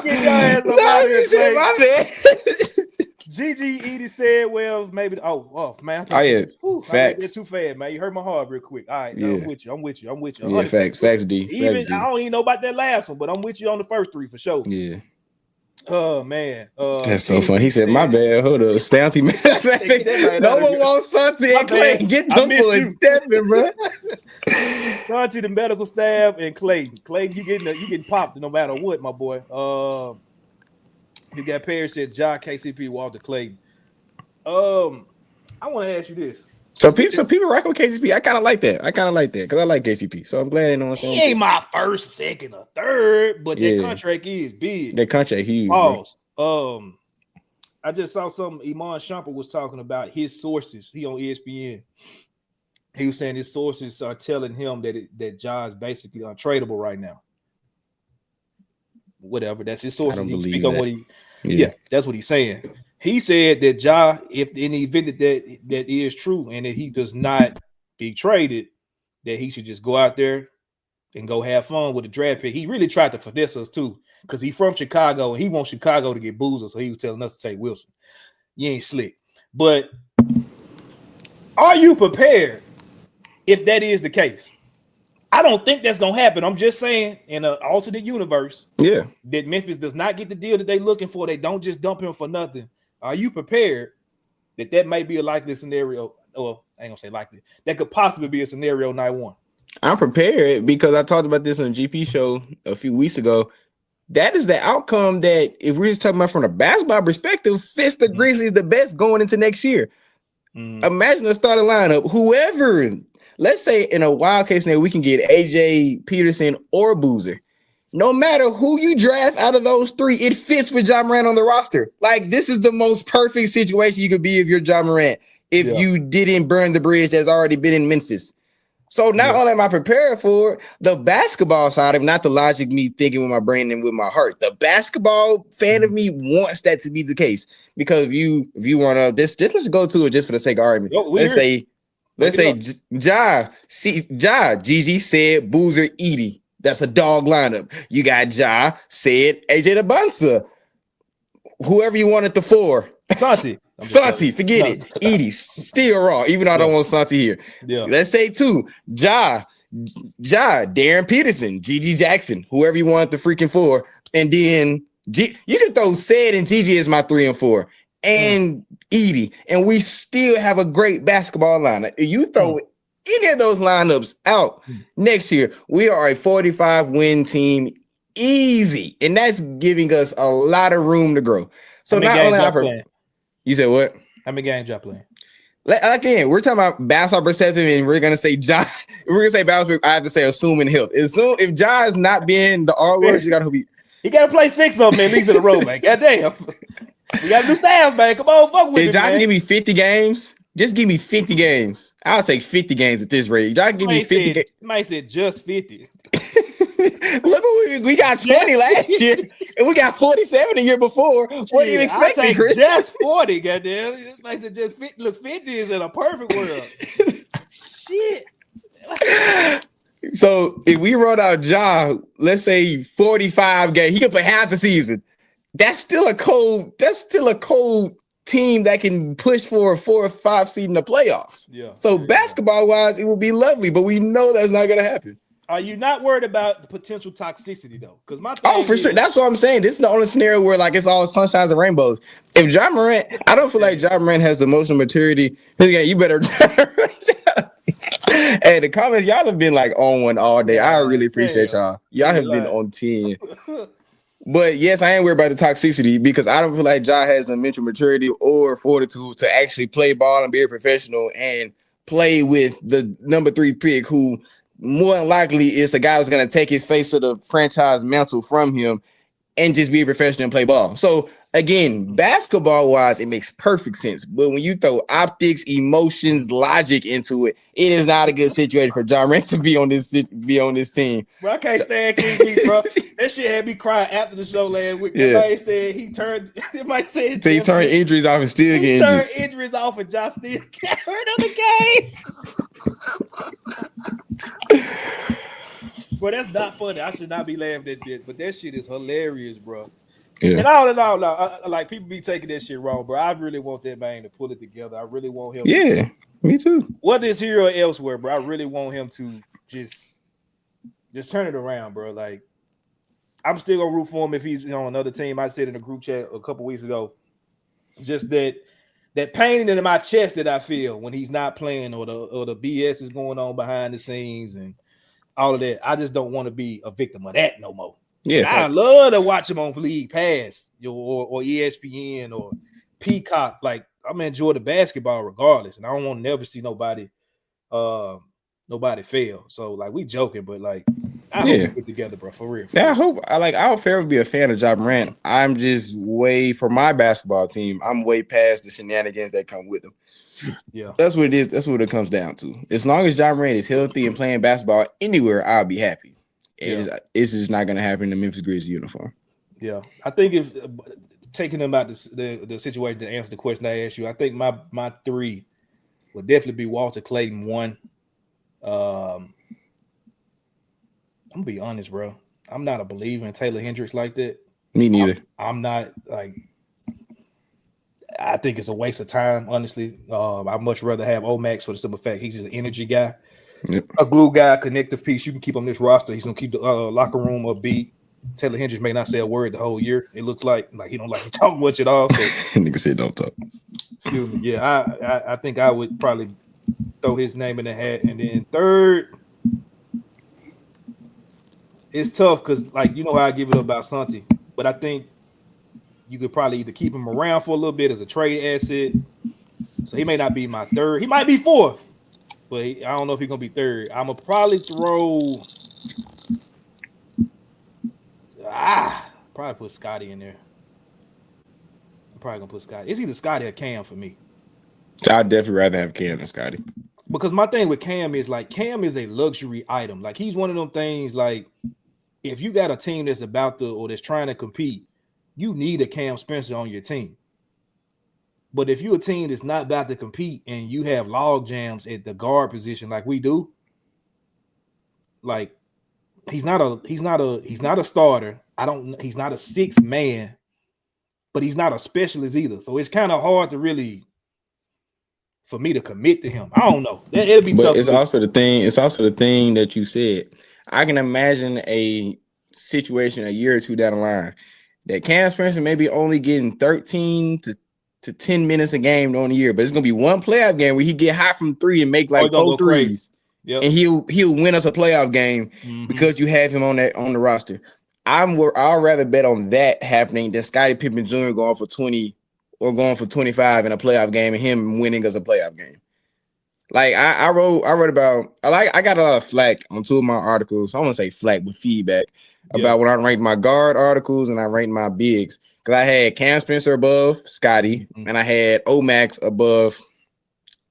bad. Gigi Edie said, well, maybe. Oh, man. Facts. They're too fast, man. You hurt my heart real quick. All right, I'm with you. Yeah, facts, D. I don't even know about that last one, but I'm with you on the first 3 for sure. Yeah. Oh man, that's so funny. He said, "My bad, hold up, Stanty man. No one wants something. Clayton, get them boys stepping, bro." Santi, the medical staff, and Clayton. Clayton, you getting popped no matter what, my boy. You got Parrish said, Ja, KCP, Walter Clayton. I want to ask you this. So people rock with KCP. I kind of like that because I like KCP. So I'm glad they know what I'm saying. He ain't my first, second, or third, but that contract is big. That contract huge. Pause. I just saw something Iman Shumpert was talking about his sources. He on ESPN. He was saying his sources are telling him that Ja is basically untradeable right now. Whatever, that's his sources. I don't he believe speak that. on what he. Yeah, that's what he's saying. He said that Ja, if in the event that is true and that he does not be traded, that he should just go out there and go have fun with the draft pick. He really tried to finesse us too, because he's from Chicago and he wants Chicago to get Boozer, so he was telling us to take Wilson. You ain't slick. But are you prepared if that is the case? I don't think that's gonna happen. I'm just saying, in an alternate universe, that Memphis does not get the deal that they're looking for. They don't just dump him for nothing. Are you prepared that might be a likely scenario? Or I ain't gonna say likely. That could possibly be a scenario night one. I'm prepared because I talked about this on the GP show a few weeks ago. That is the outcome that, if we're just talking about from a basketball perspective, fits the Grizzlies the best going into next year. Imagine a starting lineup. Whoever, let's say in a wild case scenario, we can get AJ, Peterson, or Boozer. No matter who you draft out of those three, it fits with Ja Morant on the roster. Like, this is the most perfect situation you could be if you're Ja Morant, if you didn't burn the bridge that's already been in Memphis. So not only am I prepared for the basketball side of, not the logic me thinking with my brain and with my heart, the basketball fan of me wants that to be the case. Because if you want to, just let's go to it just for the sake of argument. Let's say Gigi said Boozer, Edie. That's a dog lineup. You got Ja said AJ DeBunsa. Whoever you wanted the four. Santi, forget it. Edie, still raw, even though I don't want Santi here. Let's say two. Ja, Darren Peterson, Gigi Jackson, whoever you want the freaking four. And then you can throw Said and Gigi as my 3 and 4. And Edie. And we still have a great basketball lineup. If you throw any of those lineups out next year, we are a 45-win team easy. And that's giving us a lot of room to grow. So not only you said what? How many games y'all playing? Again, we're talking about basketball perspective, and we're gonna say Ja. We're gonna say basketball. I have to say assuming health. If Ja is not being the R word, you gotta be. He gotta play 6 of them at least in a row, man. Goddamn, we got a new staff, man. Come on, fuck with me. If Ja can give me 50 games, just give me 50 games. I'll take 50 games at this rate. Ja can give me 50 games. Might said just 50. Look, we got 20 last year, and we got 47 the year before. What do you expect, Chris? Just 40, goddamn. This makes it just 50. Look, 50 is in a perfect world. Shit. So if we wrote out Ja, let's say 45 games, he could play half the season. That's still a cold team that can push for a 4 or 5 seed in the playoffs. So basketball wise, it would be lovely, but we know that's not gonna happen. Are you not worried about the potential toxicity though? Because my thing for sure. That's what I'm saying. This is the only scenario where like it's all sunshines and rainbows. If Ja Morant, I don't feel like Ja Morant has the emotional maturity. You better. Hey, the comments, y'all have been like on one all day. I really appreciate y'all. Y'all have been on 10. But yes, I am worried about the toxicity because I don't feel like Ja has the mental maturity or fortitude to actually play ball and be a professional and play with the number 3 pick who more than likely is the guy who's going to take his face to the franchise mantle from him and just be a professional and play ball. So again, basketball wise, it makes perfect sense. But when you throw optics, emotions, logic into it, it is not a good situation for Ja Morant to be on this team. Bro, I can't stand KD, bro. That shit had me crying after the show last week. Everybody said he turned. Everybody said he turned injuries off and still getting injured. He turned injuries off and Ja still got hurt on the game. Bro, that's not funny. I should not be laughing at this, but that shit is hilarious, bro. Yeah. And all in all, like people be taking that shit wrong, bro. I really want that man to pull it together. I really want him. Yeah, me too. Whether it's here or elsewhere, bro, I really want him to just turn it around, bro. Like, I'm still gonna root for him if he's on another team. I said in a group chat a couple weeks ago, just that pain in my chest that I feel when he's not playing or the BS is going on behind the scenes and all of that. I just don't want to be a victim of that no more. Yeah, I love to watch him on League Pass or ESPN or Peacock. Like, I'm gonna enjoy the basketball regardless, and I don't want to never see nobody fail. So like, we joking, but like, I hope we put together, bro, for real. Yeah, I hope. I would fairly be a fan of Ja Morant. I'm just way for my basketball team. I'm way past the shenanigans that come with him. Yeah, that's what it is. That's what it comes down to. As long as Ja Morant is healthy and playing basketball anywhere, I'll be happy. It's just not going to happen in the Memphis Grizzlies uniform. Yeah, I think if taking them out the situation to answer the question I asked you, I think my 3 would definitely be Walter Clayton 1. I'm gonna be honest, bro. I'm not a believer in Taylor Hendricks like that. Me neither. I'm not like. I think it's a waste of time, honestly. I'd much rather have Omax for the simple fact he's just an energy guy, a glue guy, connective piece. You can keep on this roster. He's gonna keep the locker room upbeat. Taylor Hendricks may not say a word the whole year. It looks like he don't like to talk much at all. So nigga said don't talk. excuse me. Yeah, I think I would probably throw his name in the hat. And then third, it's tough because how I give it up about Santi, but I think you could probably either keep him around for a little bit as a trade asset. So he may not be my third. He might be fourth, but I don't know if he's gonna be third. I'm gonna probably throw. Probably put Scotty in there. I'm probably gonna put Scotty. It's either Scotty or Cam for me. I'd definitely rather have Cam than Scotty. Because my thing with Cam is Cam is a luxury item. Like he's one of them things. Like if you got a team that's about to or that's trying to compete, you need a Cam Spencer on your team. But if you're a team that's not about to compete and you have log jams at the guard position like we do, like he's not a starter. He's not a 6th man, but he's not a specialist either. So it's kind of hard to really for me to commit to him. I don't know. It'll be tough. It's also the thing that you said. I can imagine a situation a year or two down the line that Cam Spencer may be only getting 13 to 10 minutes a game on the year, but it's gonna be one playoff game where he get hot from 3 and make like 4 threes. Yep. And he'll win us a playoff game because you have him on the roster. I'll rather bet on that happening than Scottie Pippen Jr. going for 20 or going for 25 in a playoff game and him winning us a playoff game. Like I wrote about I got a lot of flack on 2 of my articles. I want to say flack, but feedback about when I ranked my guard articles and I ranked my bigs. Because I had Cam Spencer above Scotty and I had Omax above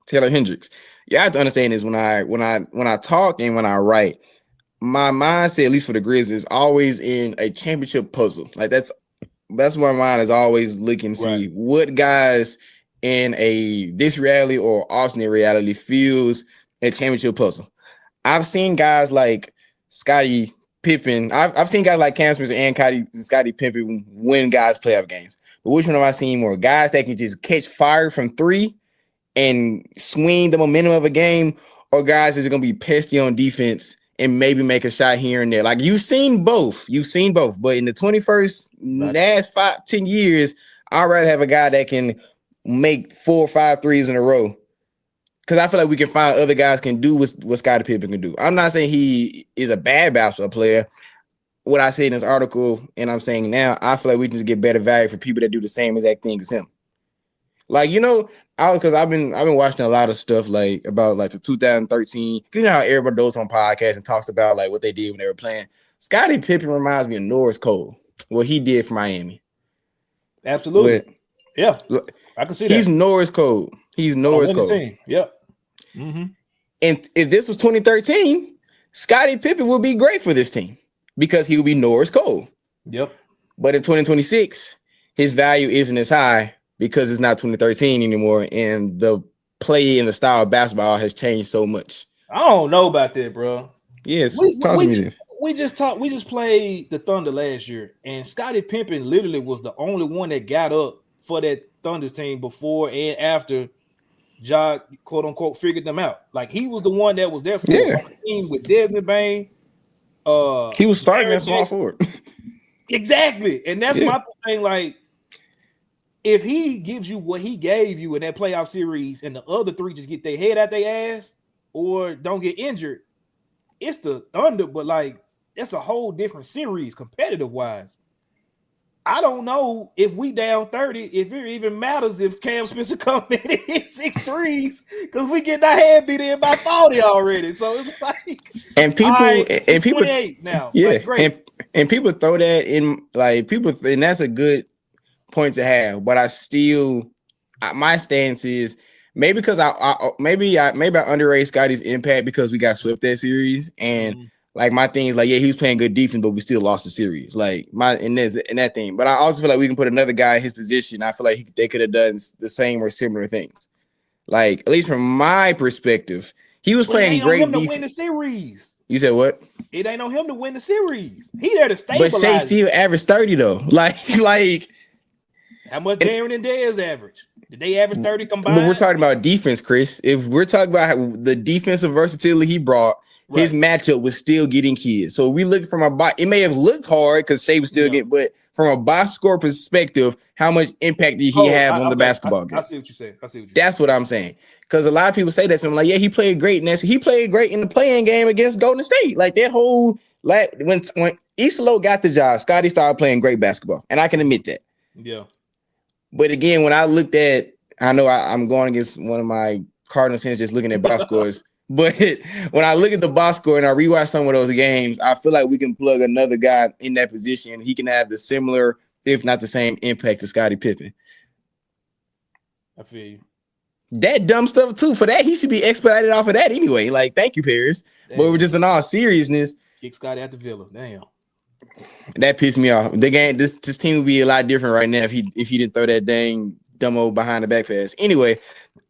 Taylor Hendricks. You have to understand is when I talk and when I write, my mindset, at least for the Grizz, is always in a championship puzzle. Like that's why my mind is always looking to see what guys in this reality or alternate reality feels a championship puzzle. I've seen guys like Scottie Pippen. I've seen guys like Cam Spencer and Scottie Pippen win guys playoff games. But which one have I seen more? Guys that can just catch fire from 3 and swing the momentum of a game, or guys that are going to be pesty on defense and maybe make a shot here and there. Like you've seen both. But in the 21st, last 5-10 years, I'd rather have a guy that can make 4 or 5 threes in a row. Because I feel like we can find other guys can do what Scottie Pippen can do. I'm not saying he is a bad basketball player. What I said in this article, and I'm saying now, I feel like we can just get better value for people that do the same exact thing as him. Like, because I've been watching a lot of stuff like about like the 2013. You know how everybody goes on podcasts and talks about like what they did when they were playing. Scottie Pippen reminds me of Norris Cole, what he did for Miami. Absolutely. Yeah, I can see that. He's Norris Cole. He's Norris Cole. Team. Yep. Mm-hmm. And if this was 2013, Scottie Pippen would be great for this team because he would be Norris Cole. Yep. But in 2026, his value isn't as high because it's not 2013 anymore, and the play and the style of basketball has changed so much. I don't know about that, bro. Yes, we just played the Thunder last year, and Scottie Pippen literally was the only one that got up for that Thunder team before and after Ja, quote unquote, figured them out. Like he was the one that was there for the team with Desmond Bain. He was starting that small forward. Exactly, and that's my thing. Like, if he gives you what he gave you in that playoff series, and the other 3 just get their head out their ass or don't get injured, it's the Thunder. But like, it's a whole different series competitive wise. I don't know if we down 30, if it even matters if Cam Spencer come in and hit 6 threes, because we get our head beat in by 40 already. So it's like, and people, and people 28 now. Yeah, like, great. And people throw that in, like and that's a good point to have. But my stance is maybe because maybe I underrate Scotty's impact because we got swept that series, and Like my thing is like, yeah, he was playing good defense, but we still lost the series. Like in that thing. But I also feel like we can put another guy in his position. I feel like they could have done the same or similar things. Like at least from my perspective, he was playing great defense. defense. To win the series. You said what? It ain't on him to win the series. He there to stabilize. But Shea still averaged 30 though. Like how much Darren and Dez average? Did they average 30 combined? But we're talking about defense, Chris. If we're talking about the defensive versatility he brought, his matchup was still getting kids. So we look from it may have looked hard because Shea was still getting, but from a box score perspective, how much impact did he have on the basketball game? I see what you're saying. That's what I'm saying. Because a lot of people say that to him, like, yeah, he played great. And he played great in the playing game against Golden State. Like that whole when Isolo got the job, Scotty started playing great basketball, and I can admit that. Yeah. But again, when I looked at, I know I'm going against one of my Cardinals fans just looking at box scores. But when I look at the box score and I rewatch some of those games, I feel like we can plug another guy in that position. He can have the similar, if not the same, impact to Scottie Pippen. I feel you. That dumb stuff too. For that, he should be expedited off of that anyway. Like, thank you, Paris. Damn. But we're just in all seriousness. Kick Scotty at the Villa. Damn. That pissed me off. The game, this team would be a lot different right now if he didn't throw that dang dumbo behind the back pass. Anyway,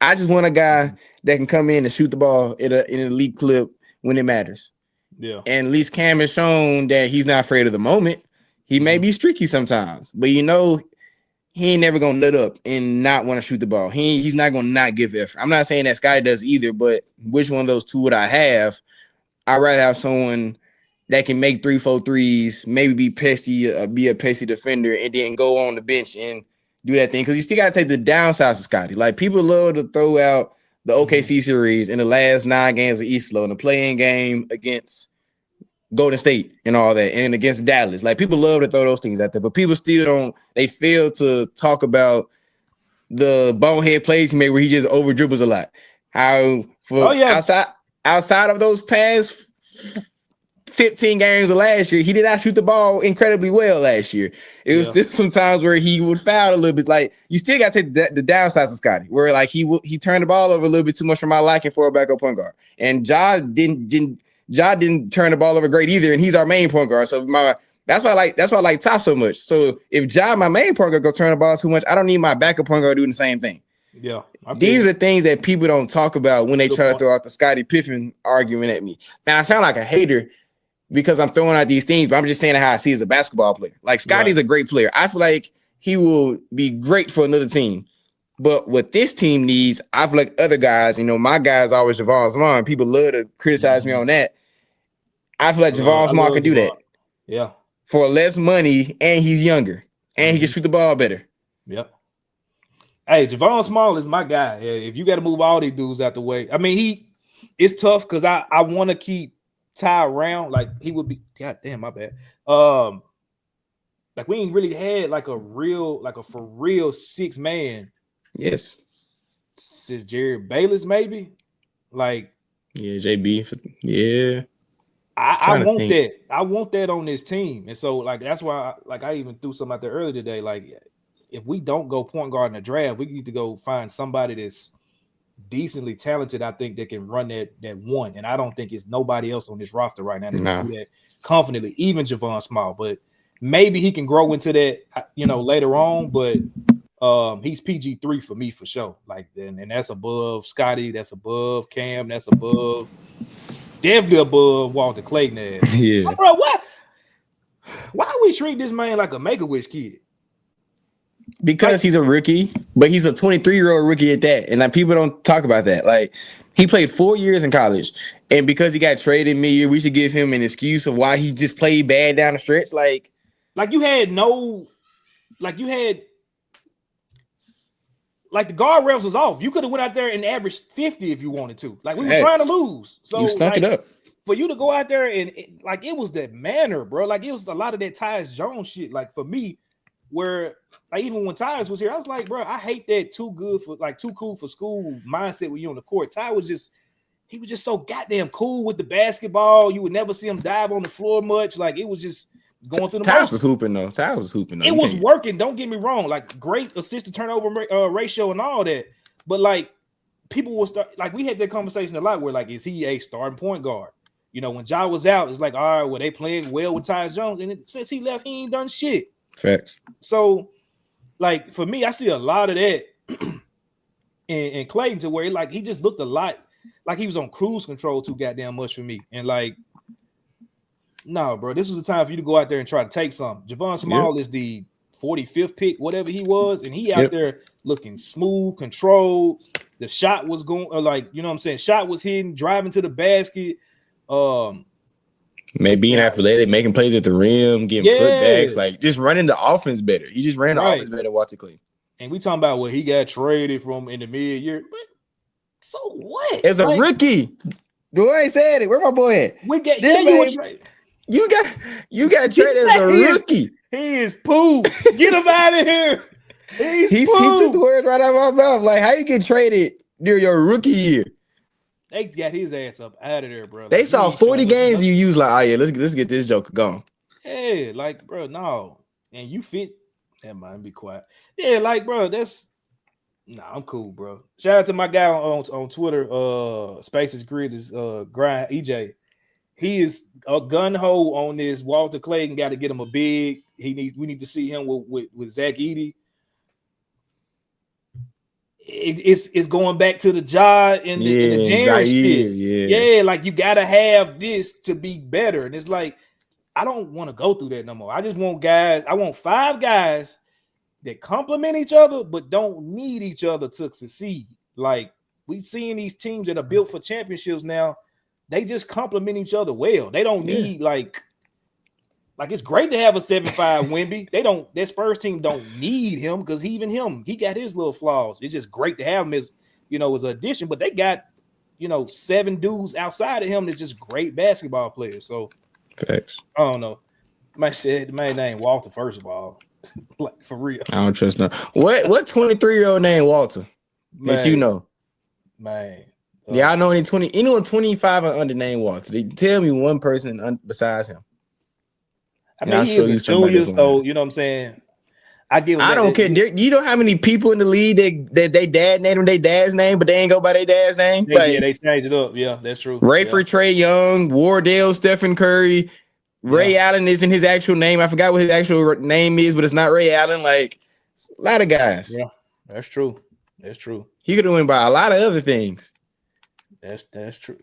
I just want a guy that can come in and shoot the ball in an elite clip when it matters. Yeah. And at least Cam has shown that he's not afraid of the moment. He may be streaky sometimes, but he ain't never gonna nut up and not want to shoot the ball. He's not gonna not give effort. I'm not saying that Sky does either, but which one of those two would I have? I'd rather have someone that can make 3-4 threes, maybe be a pesty defender, and then go on the bench and do that thing. Because you still gotta take the downsides of Scotty. Like people love to throw out the OKC series in the last 9 games of Eastlow and the playing game against Golden State and all that, and against Dallas. Like people love to throw those things out there, but people still don't. They fail to talk about the bonehead plays he made where he just over dribbles a lot. How outside of those past 15 games of last year, he did not shoot the ball incredibly well last year. It was still some times where he would foul a little bit. Like you still got to take the downsides of Scotty, where like he turned the ball over a little bit too much for my liking for a backup point guard, and Ja didn't turn the ball over great either, and he's our main point guard. So that's why I like Ty so much. So if Ja, my main point guard, go turn the ball too much, I don't need my backup point guard doing the same thing. Yeah, these are the things that people don't talk about when they try to throw out the Scottie Pippen argument at me. Now I sound like a hater because I'm throwing out these things, but I'm just saying how I see as a basketball player. Like Scotty's a great player. I feel like he will be great for another team. But what this team needs, I feel like other guys, my guy is always Javon Smart. People love to criticize me on that. I feel like Javon Smart can do that. Yeah. For less money, and he's younger, and he can shoot the ball better. Yep. Hey, Javon Small is my guy. If you got to move all these dudes out the way, I mean, it's tough because I want to keep Ty around. Like he would be. God damn, my bad. Like we ain't really had like a for real 6-man. Yes. Since Jared Bayless, maybe. Like. Yeah, JB. Yeah. I want that. I want that on this team, and so like that's why I even threw something out there earlier today. Like, if we don't go point guard in the draft, we need to go find somebody that's decently talented. I think that can run that one, and I don't think it's nobody else on this roster right now that can do that confidently. Even Javon Small, but maybe he can grow into that, later on. But he's PG-3 for me for sure. Like, and that's above Scotty. That's above Cam. That's above. Definitely above Walter Clayton. Yeah. Bro, why we treat this man like a Make-A-Wish kid? Because he's a rookie, but he's a 23-year-old rookie at that. And like people don't talk about that. Like he played 4 years in college. And because he got traded mid-year, we should give him an excuse of why he just played bad down the stretch. Like the guardrails was off. You could have went out there and averaged 50 if you wanted to. Like we were trying to lose. So you stunk it up. For you to go out there and it was that manner, bro. Like it was a lot of that Tyus Jones shit. Like for me, where like even when Tyus was here, I was like, bro, I hate that too cool for school mindset when you on the court. Ty was just so goddamn cool with the basketball. You would never see him dive on the floor much. Like it was just going through the Tyus was hooping though. It was working. Don't get me wrong. Like great assist to turnover ratio and all that. But like people will start. Like we had that conversation a lot. Where like, is he a starting point guard? You know, when Ja was out, it's like, all right, well, they playing well with Tyus Jones, and since he left, he ain't done shit. Facts. So, like for me, I see a lot of that in Clayton, to where like he just looked a lot like he was on cruise control too goddamn much for me, and like, no, bro, this was the time for you to go out there and try to take something. Javon Small is the 45th pick, whatever he was, and he out there looking smooth, controlled. The shot was going, like, you know what I'm saying? Shot was hitting, driving to the basket. Maybe being athletic, making plays at the rim, getting putbacks, like just running the offense better. He just ran the offense better, Walter Clayton. And we talking about what he got traded from in the mid-year. But so what? As a rookie. Boy, I said it. Where my boy at? We get you got traded as a rookie. He is poop. Get him out of here. He took the words right out of my mouth. Like, how you get traded during your rookie year? They got his ass up out of there, bro. They saw 40 games you use, like, oh yeah, let's get this joker gone. Yeah, like, bro, no. And you fit. Never mind, be quiet. Yeah, like, bro, I'm cool, bro. Shout out to my guy on Twitter, Spaces Grizz, Grind EJ. He is a gun ho on this. Walter Clayton got to get him a big. We need to see him with Zach Edey. It's going back to the job and the Jared shit. Yeah, like you gotta have this to be better. And it's like, I don't want to go through that no more. I just want guys. I want 5 guys that complement each other, but don't need each other to succeed. Like we've seen these teams that are built for championships now. They just complement each other well. They don't need like it's great to have a 7-5 Wemby. That Spurs team don't need him because he got his little flaws. It's just great to have him as, you know, as an addition, but they got, you know, 7 dudes outside of him that's just great basketball players. So facts. I don't know. The man name Walter, first of all. Like for real. I don't trust no. What 23-year-old named Walter? Man, that you know. Man. I know anyone 25 and under named Walter. They tell me one person besides him. I mean, he is a junior, so you know what I'm saying. I don't care. You know how many people in the league that they dad named them their dad's name, but they ain't go by their dad's name. Yeah, they changed it up. Yeah, that's true. Rayford, Trae Young, Wardell, Stephen Curry, Ray Allen isn't his actual name. I forgot what his actual name is, but it's not Ray Allen. Like a lot of guys. Yeah, that's true. That's true. He could have went by a lot of other things. That's true.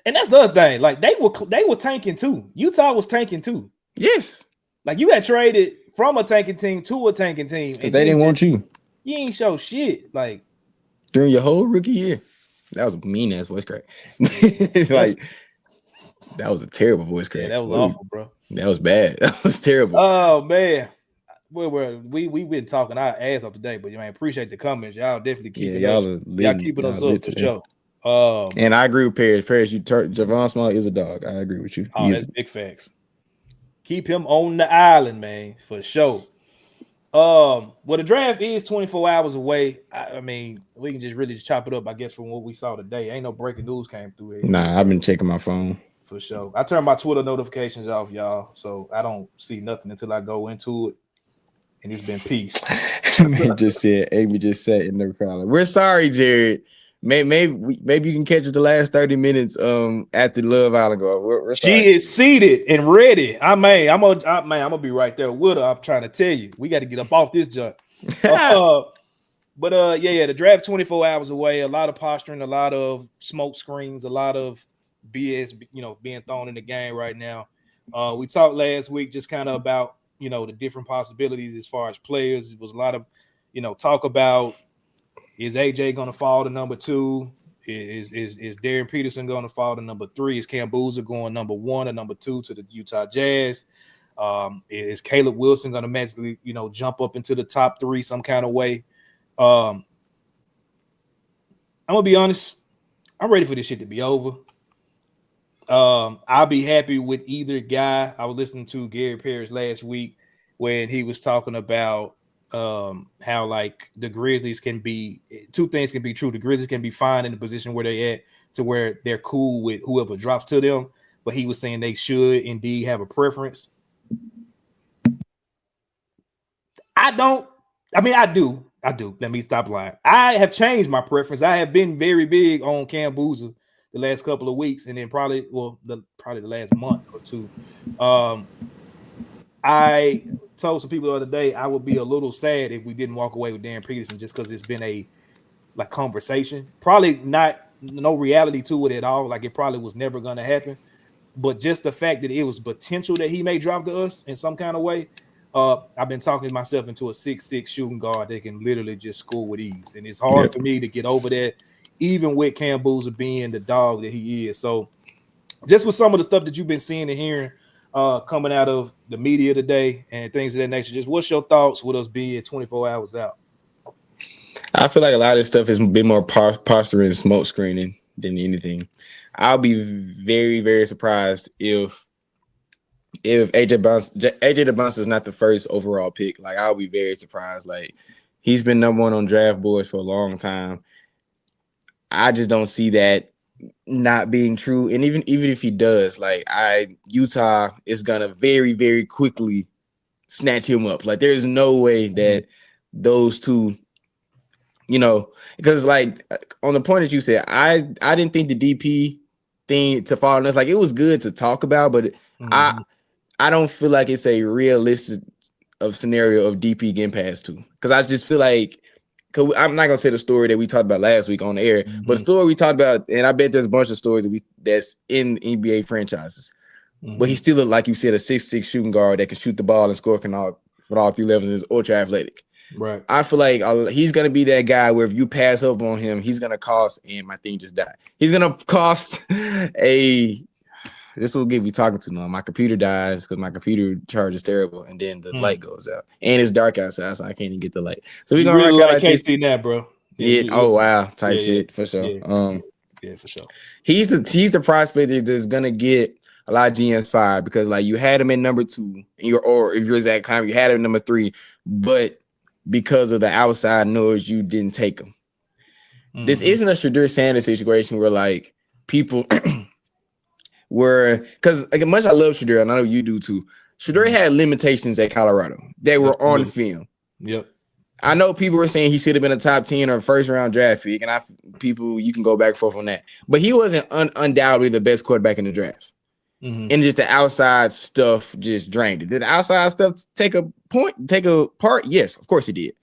And that's the other thing. Like they were tanking too. Utah was tanking too. Yes. Like you got traded from a tanking team to a tanking team. Because they didn't want you. You ain't show shit. Like during your whole rookie year. That was a mean ass voice crack. Like that was a terrible voice crack. Yeah, that was awful, bro. That was bad. That was terrible. Oh man. We've been talking our ass off today, but you appreciate the comments. Y'all definitely keeping us up for sure. And I agree with Paris. Javon Small is a dog. I agree with you. Oh, that's big facts. Keep him on the island, man, for sure. Well, the draft is 24 hours away. I mean, we can just really chop it up, I guess, from what we saw today. Ain't no breaking news came through here. Nah, I've been checking my phone. For sure. I turn my Twitter notifications off, y'all, so I don't see nothing until I go into it. And it's been peace. Amy just said in the crowd. We're sorry, Jared. Maybe you can catch it the last 30 minutes after Love Island go. We're she is seated and ready. I'm gonna be right there with her. I'm trying to tell you, we got to get up off this junk. The draft 24 hours away. A lot of posturing, a lot of smoke screens, a lot of BS, being thrown in the game right now. We talked last week just kind of about the different possibilities as far as players. It was a lot of talk about. Is AJ going to fall to number 2? Is Darren Peterson going to fall to number 3? Is Cam Boozer going number 1 or number 2 to the Utah Jazz? Is Caleb Wilson going to magically, jump up into the top 3 some kind of way? I'm going to be honest. I'm ready for this shit to be over. I'll be happy with either guy. I was listening to Gary Parrish last week when he was talking about how like the Grizzlies can be, 2 things can be true. The Grizzlies can be fine in the position where they at to where they're cool with whoever drops to them, but he was saying they should indeed have a preference. I do. Let me stop lying. I have changed my preference. I have been very big on Cam Boozer the last couple of weeks, and then probably the last month or two. I told some people the other day I would be a little sad if we didn't walk away with Darren Peterson, just because it's been a conversation. Probably no reality to it at all. Like, it probably was never going to happen. But just the fact that it was potential that he may drop to us in some kind of way. I've been talking myself into a 6'6" shooting guard that can literally just score with ease. And it's hard for me to get over that, even with Cam Boozer being the dog that he is. So just with some of the stuff that you've been seeing and hearing coming out of the media today and things of that nature, just what's your thoughts with us being 24 hours out? I feel like a lot of this stuff has been more posture and smoke screening than anything. I'll be very, very surprised if AJ DeBounce is not the first overall pick. Like, I'll be very surprised. Like, he's been number one on draft boards for a long time. I just don't see that not being true. And even if he does, Utah is gonna very, very quickly snatch him up. Like, there's no way that those two, because on the point that you said, I didn't think the DP thing to fall on us. Like, it was good to talk about, but I don't feel like it's a realistic scenario of DP getting past two. Because I just feel like, I'm not gonna say the story that we talked about last week on the air, but the story we talked about, and I bet there's a bunch of stories that's in NBA franchises. But he's still, like you said, a 6'6" shooting guard that can shoot the ball and score from all three levels and is ultra athletic. Right. I feel like he's gonna be that guy where if you pass up on him, he's gonna cost. And my thing just died. He's gonna cost This will get me talking to now. My computer dies because my computer charge is terrible, and then the light goes out, and it's dark outside, so I can't even get the light. So we're gonna really like can't see that, bro. Oh wow, type shit for sure. Yeah, for sure. He's the prospect that's gonna get a lot of GMs fired because you had him at number 2, or if you're Zach Climber, you had him at number 3, but because of the outside noise, you didn't take him. This isn't a Shadur Sanders situation where people because much I love Shadur, and I know you do too. Shadur had limitations at Colorado that were on film. Yep. I know people were saying he should have been a top 10 or first round draft pick, and you can go back and forth on that. But he wasn't undoubtedly the best quarterback in the draft. And just the outside stuff just drained it. Did the outside stuff take a part? Yes, of course it did.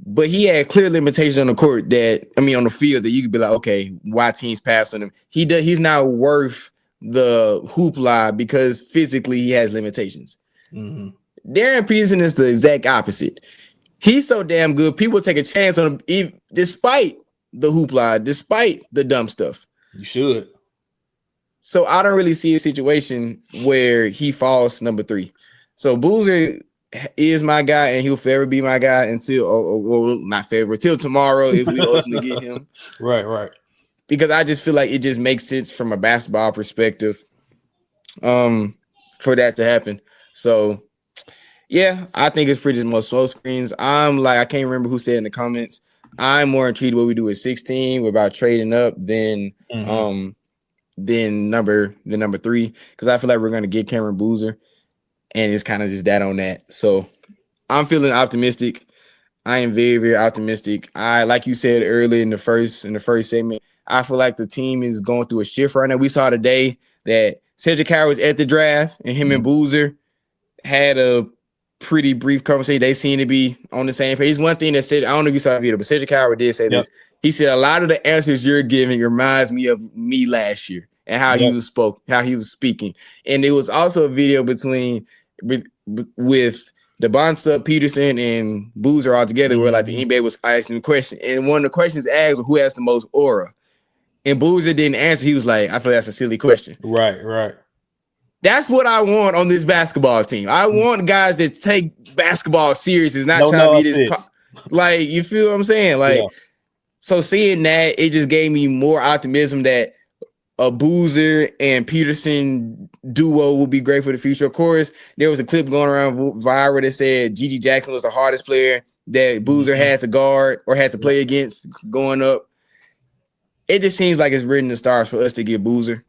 But he had clear limitations on the court on the field that you could be like, okay, why teams pass on him? He's not worth the hoopla because physically he has limitations. Darren Peterson is the exact opposite. He's so damn good. People take a chance on him despite the hoopla, despite the dumb stuff. You should. So I don't really see a situation where he falls number 3. So Boozer is my guy, and he'll forever be my guy until not forever, till tomorrow if we ultimately get him. Right. Because I just feel like it just makes sense from a basketball perspective for that to happen. So yeah, I think it's pretty much slow screens. I can't remember who said in the comments, I'm more intrigued what we do at 16. We're about trading up than number 3, because I feel like we're going to get Cameron Boozer, and it's kind of just that on that. So I'm feeling optimistic. I am very, very optimistic. Like you said earlier in the first segment, I feel like the team is going through a shift right now. We saw today that Cedric Howard was at the draft, and him and Boozer had a pretty brief conversation. They seem to be on the same page. One thing that said, I don't know if you saw the video, but Cedric Howard did say this. He said, a lot of the answers you're giving reminds me of me last year and how he was speaking. And it was also a video with DeBonsa, Peterson, and Boozer all together where the NBA was asking the question. And one of the questions asked was, who has the most aura? And Boozer didn't answer. He was like, I feel that's a silly question. Right. That's what I want on this basketball team. I want guys that take basketball serious. It's not trying to be this. You feel what I'm saying? So seeing that, it just gave me more optimism that a Boozer and Peterson duo will be great for the future. Of course, there was a clip going around viral that said Gigi Jackson was the hardest player that Boozer had to guard or had to play against going up. It just seems like it's written in the stars for us to get Boozer.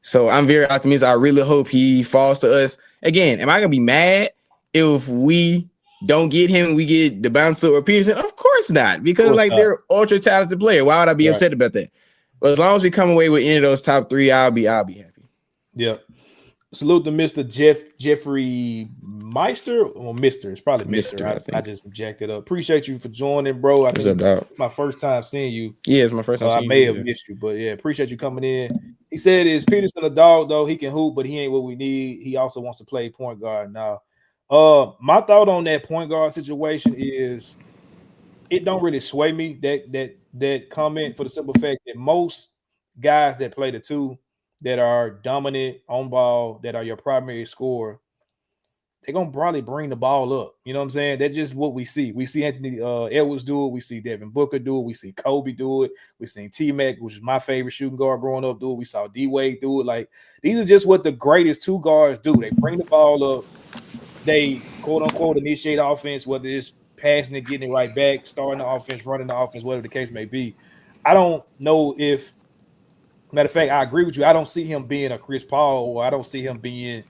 So I'm very optimistic. I really hope he falls to us. Again, am I going to be mad if we don't get him, we get DeBounce or Peterson? Of course not, because they're ultra talented player. Why would I be upset about that? But as long as we come away with any of those top 3, I'll be happy. Yeah. Salute to Mr. Jeffrey Meister or Mr. It's probably Mr. I just jacked it up. Appreciate you for joining, bro. I think it's my first time seeing you. Yeah, it's my first time. I may have missed you, but yeah, appreciate you coming in. He said, "Is Peterson a dog though? He can hoop, but he ain't what we need. He also wants to play point guard now." My thought on that point guard situation is, it don't really sway me that comment, for the simple fact that most guys that play the 2 that are dominant on ball, that are your primary scorer, they're gonna probably bring the ball up. You know what I'm saying? That's just what we see. We see Anthony Edwards do it. We see Devin Booker do it. We see Kobe do it. We seen T-Mac, which is my favorite shooting guard growing up, do it. We saw D-Wade do it. Like, these are just what the greatest 2 guards do. They bring the ball up. They quote unquote initiate offense, whether it's passing it, getting it right back, starting the offense, running the offense, whatever the case may be. I don't know if, matter of fact, I agree with you. I don't see him being a Chris Paul, or I don't see him being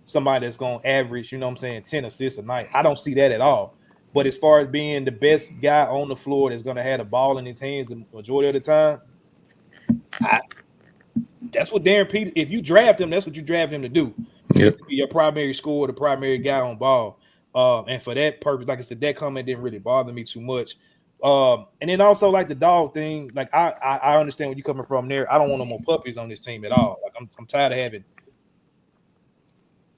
somebody that's going to average, 10 assists a night. I don't see that at all. But as far as being the best guy on the floor that's going to have the ball in his hands the majority of the time, that's what Darren Peters, if you draft him, that's what you draft him to do. Yep. To be your primary scorer, the primary guy on ball. And for that purpose, like I said, that comment didn't really bother me too much. And then also, like the dog thing, like I understand where you're coming from there. I don't want no more puppies on this team at all. Like I'm tired of having,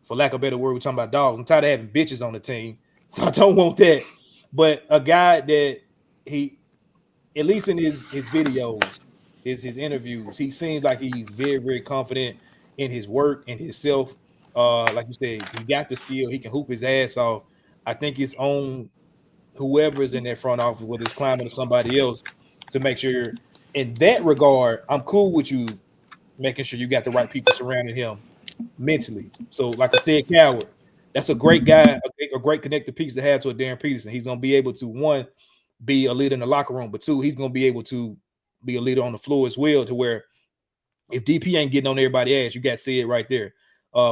for lack of a better word, we're talking about dogs. I'm tired of having bitches on the team, so I don't want that. But a guy that he, at least in his videos, his interviews, he seems like he's very, very confident in his work and himself. Like you said, he got the skill. He can hoop his ass off. I think it's on whoever is in that front office, whether it's Kleiman or somebody else, to make sure. In that regard, I'm cool with you making sure you got the right people surrounding him mentally. So, like I said, Coward, that's a great guy, a great connected piece to have to a Darren Peterson. He's going to be able to, 1, be a leader in the locker room, but 2, he's going to be able to be a leader on the floor as well, to where if DP ain't getting on everybody's ass, you got to see it right there.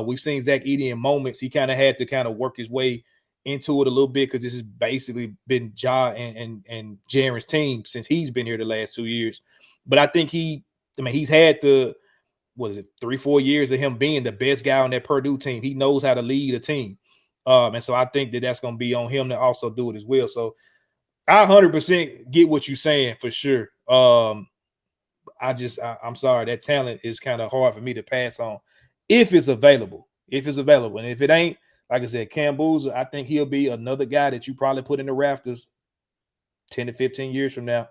We've seen Zach Edey in moments. He kind of had to kind of work his way into it a little bit, because this has basically been Ja and Jaren's team since he's been here the last 2 years. But I think he's had the, 3-4 years of him being the best guy on that Purdue team. He knows how to lead a team. And so I think that's going to be on him to also do it as well. So I 100% get what you're saying for sure. I'm sorry, that talent is kind of hard for me to pass on if it's available. And if it ain't, like I said, Cam Boozer, I think he'll be another guy that you probably put in the rafters 10 to 15 years from now.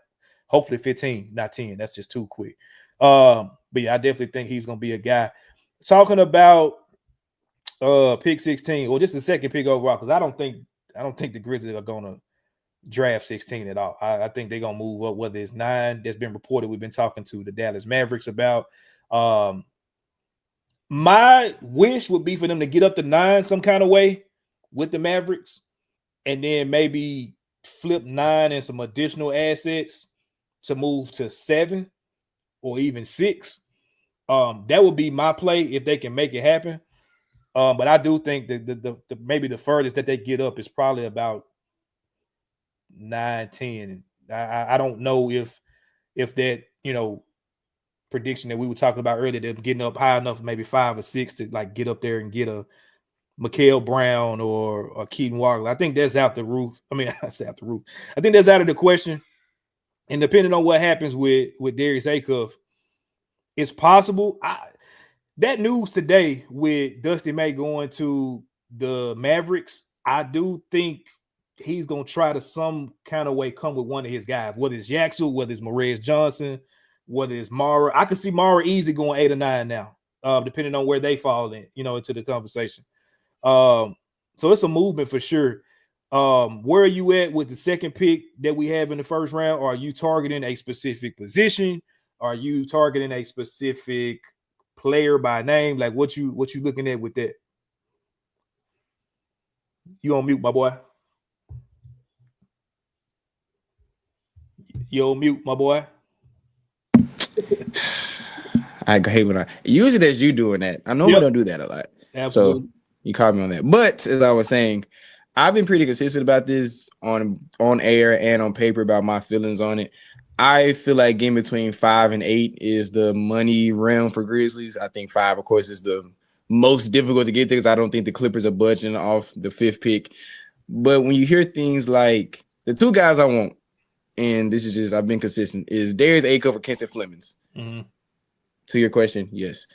Hopefully 15, not 10. That's just too quick. But yeah, I definitely think he's going to be a guy. Talking about pick 16, or just the second pick overall, because I don't think the Grizzlies are going to draft 16 at all. I think they're going to move up, whether it's 9. That's been reported. We've been talking to the Dallas Mavericks about. My wish would be for them to get up to 9 some kind of way with the Mavericks, and then maybe flip 9 and some additional assets to move to 7 or even 6. That would be my play if they can make it happen. But I do think that the maybe the furthest that they get up is probably about 9, 10. I don't know if that, prediction that we were talking about earlier, them getting up high enough, maybe 5 or 6 to like get up there and get a Mikael Brown or Keaton Walker. I think that's out the roof. I say out the roof. I think that's out of the question. And depending on what happens with Darius Acuff, it's possible. That news today with Dusty May going to the Mavericks, I do think he's going to try to some kind of way come with one of his guys, whether it's Yaxel, whether it's Morez Johnson, whether it's Mara. I could see Mara easily going 8 or 9 now, depending on where they fall in, into the conversation. So it's a movement for sure. Where are you at with the second pick that we have in the first round? Are you targeting a specific position? Are you targeting a specific player by name? Like what you looking at with that? You on mute, my boy. You on mute, my boy. I hate when usually that's you doing that. I normally don't do that a lot. Absolutely. So you caught me on that. But as I was saying, I've been pretty consistent about this on air and on paper about my feelings on it. I feel like game between 5 and 8 is the money realm for Grizzlies. I think 5, of course, is the most difficult to get there because I don't think the Clippers are budging off the 5th pick. But when you hear things like the 2 guys I want, and this is just I've been consistent, is Darius Acuff or Kenson Flemings. Mm-hmm. To your question, yes.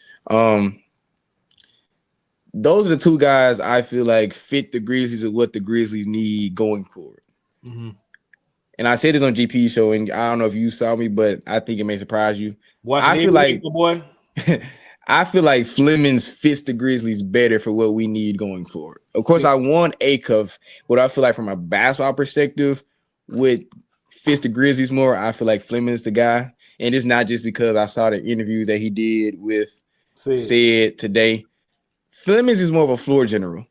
Those are the 2 guys I feel like fit the Grizzlies of what the Grizzlies need going forward. Mm-hmm. And I said this on GP show, and I don't know if you saw me, but I think it may surprise you. I feel like boy. I feel like Flemings fits the Grizzlies better for what we need going forward. Of course, I want Acuff. What I feel like from a basketball perspective, what fits the Grizzlies more, I feel like Flemings the guy. And it's not just because I saw the interviews that he did with Said today. Flemings is more of a floor general.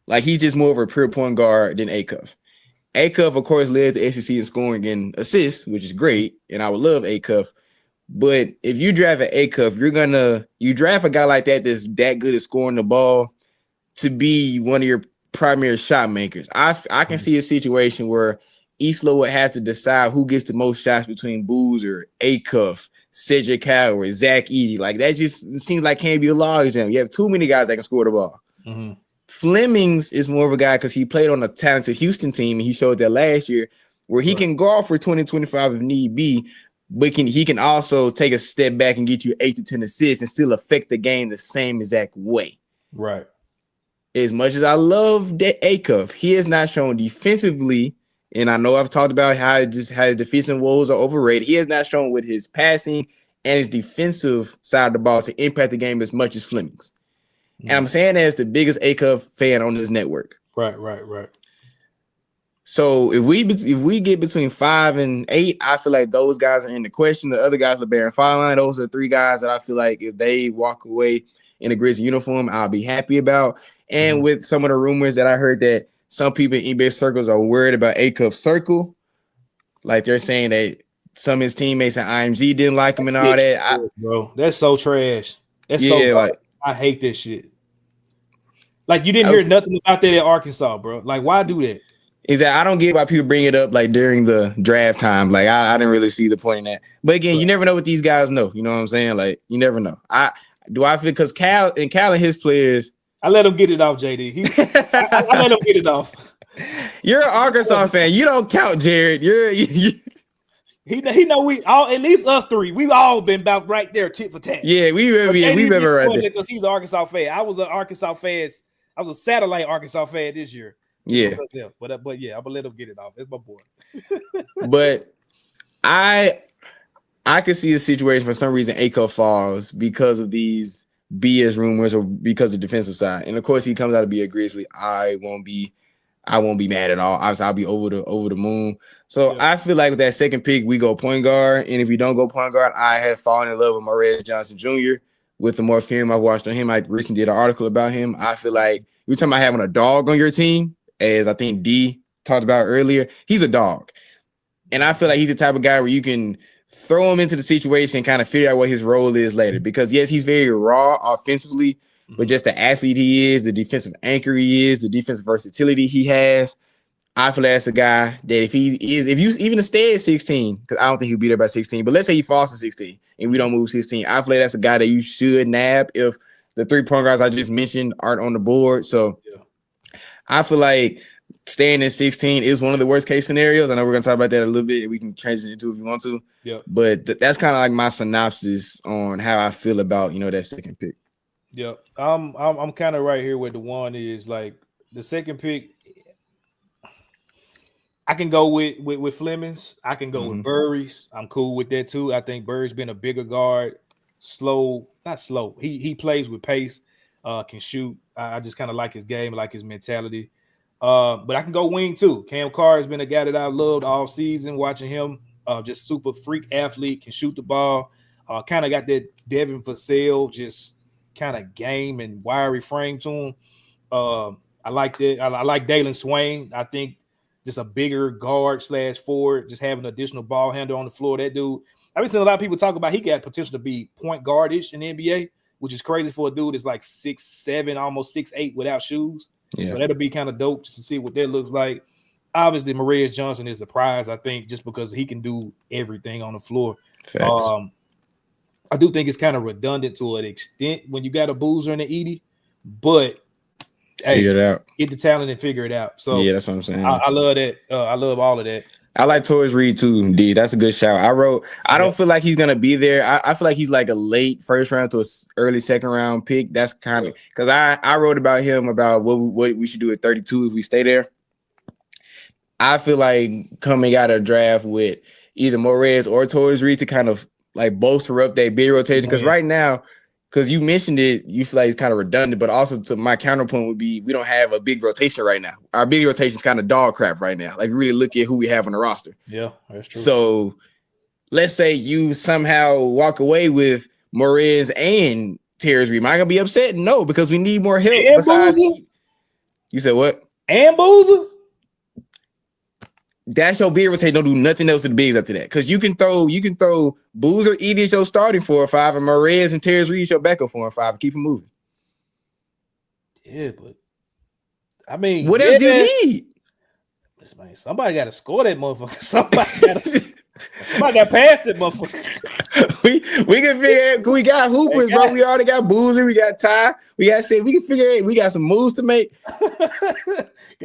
Like, he's just more of a pure point guard than Acuff. Acuff, of course, led the SEC in scoring and assists, which is great, and I would love Acuff. But if you draft an Acuff, you draft a guy like that that's that good at scoring the ball to be one of your primary shot makers. I can see a situation where Islo would have to decide who gets the most shots between Boozer, Acuff, Cedric Callaway, Zach Edey. Like, that just seems like can't be a log jam. You have too many guys that can score the ball. Mm-hmm. Flemings is more of a guy because he played on a talented Houston team, and he showed that last year where he can go off for 20-25 if need be, but he can also take a step back and get you 8 to 10 assists and still affect the game the same exact way. Right. As much as I love that Acuff, he has not shown defensively, and I know I've talked about how his defensive woes are overrated. He has not shown with his passing and his defensive side of the ball to impact the game as much as Flemings. And I'm saying that as the biggest Acuff fan on this network. Right. So if we get between 5 and 8, I feel like those guys are in the question. The other guys, LeBaron Fine, those are 3 guys that I feel like if they walk away in a Grizz uniform, I'll be happy about. And with some of the rumors that I heard that some people in NBA circles are worried about Acuff's circle, like they're saying that some of his teammates at IMG didn't like him and all that. Bro, that's so trash. I hate this shit. Like, you didn't hear nothing about that at Arkansas, bro. Like, why do that? Is that I don't get why people bring it up like during the draft time. Like, I didn't really see the point in that. But again, you never know what these guys know. You know what I'm saying? Like, you never know. I feel because Cal and his players. I let him get it off, JD. I let him get it off. You're an Arkansas fan. You don't count, Jared. He know we all, at least us 3. We've all been about right there, tit for tat. Yeah, we remember right there because he's an Arkansas fan. I was an Arkansas fan. I was a satellite Arkansas fan this year. Yeah, but yeah, I'm gonna let him get it off. It's my boy. But I could see a situation for some reason Acuff falls because of these BS rumors or because of the defensive side, and of course he comes out to be a Grizzly. I won't be mad at all. Obviously, I'll be over the moon. So I feel like with that second pick, we go point guard. And if we don't go point guard, I have fallen in love with Morez Johnson Jr. With the more film I've watched on him. I recently did an article about him. I feel like you're talking about having a dog on your team, as I think D talked about earlier. He's a dog. And I feel like he's the type of guy where you can throw him into the situation and kind of figure out what his role is later. Because, yes, he's very raw offensively, but just the athlete he is, the defensive anchor he is, the defensive versatility he has, I feel like that's a guy that if you even stay at 16, because I don't think he'll be there by 16, but let's say he falls to 16 and we don't move 16, I feel like that's a guy that you should nab if the 3-point guards I just mentioned aren't on the board. So I feel like staying at 16 is one of the worst case scenarios. I know we're going to talk about that a little bit. We can transition into it if you want to. Yeah. But that's kind of like my synopsis on how I feel about, that second pick. Yeah, I'm kind of right here with the one is like the second pick. I can go with Flemings. I can go with Burris. I'm cool with that too. I think Burris been a bigger guard, not slow. He plays with pace, can shoot. I just kind of like his game, like his mentality. But I can go wing too. Cam Carr has been a guy that I loved all season. Watching him, just super freak athlete, can shoot the ball. Kind of got that Devin Vassell, just kind of game and wiry frame to him. I like that. I like Dalen Swain. I think just a bigger guard / forward, just having an additional ball handler on the floor. That dude, I've been seeing a lot of people talk about he got potential to be point guardish in the NBA, which is crazy for a dude that's like 6'7", almost 6'8" without shoes. Yeah. So that'll be kind of dope just to see what that looks like. obviously Marius Johnson is the prize, I think, just because he can do everything on the floor. Facts. I do think it's kind of redundant to an extent when you got a Boozer and an Edie, but Figure it out. Get the talent and figure it out. So yeah, that's what I'm saying. I love that. I love all of that. I like Torres Reed too, D. That's a good shout. I don't feel like he's gonna be there. I feel like he's like a late first round to an early second round pick. That's kind of because I wrote about him about what we should do at 32 if we stay there. I feel like coming out of draft with either Morez or Torres Reed to kind of like bolster up that big rotation. Because right now, because you mentioned it, you feel like it's kind of redundant, but also to my counterpoint would be we don't have a big rotation right now. Our big rotation is kind of dog crap right now. Like really look at who we have on the roster. Yeah, that's true. So let's say you somehow walk away with Morez and Torres Reed. Am I gonna be upset? No, because we need more help. And Besides, Boozer? You said what? And Boozer? That's your big rotation. Don't do nothing else to the bigs after that. Because you can throw Boozer, Edie as your starting 4 or 5, and Morez and Torres Reed your backup 4 or 5 and keep them moving. Yeah, but I mean, what else do you need? Man, somebody got to score that motherfucker. Somebody got past that motherfucker. we can figure it. We got hoopers, bro. We already got Boozer. We got Ty. We got say we can figure it. We got some moves to make.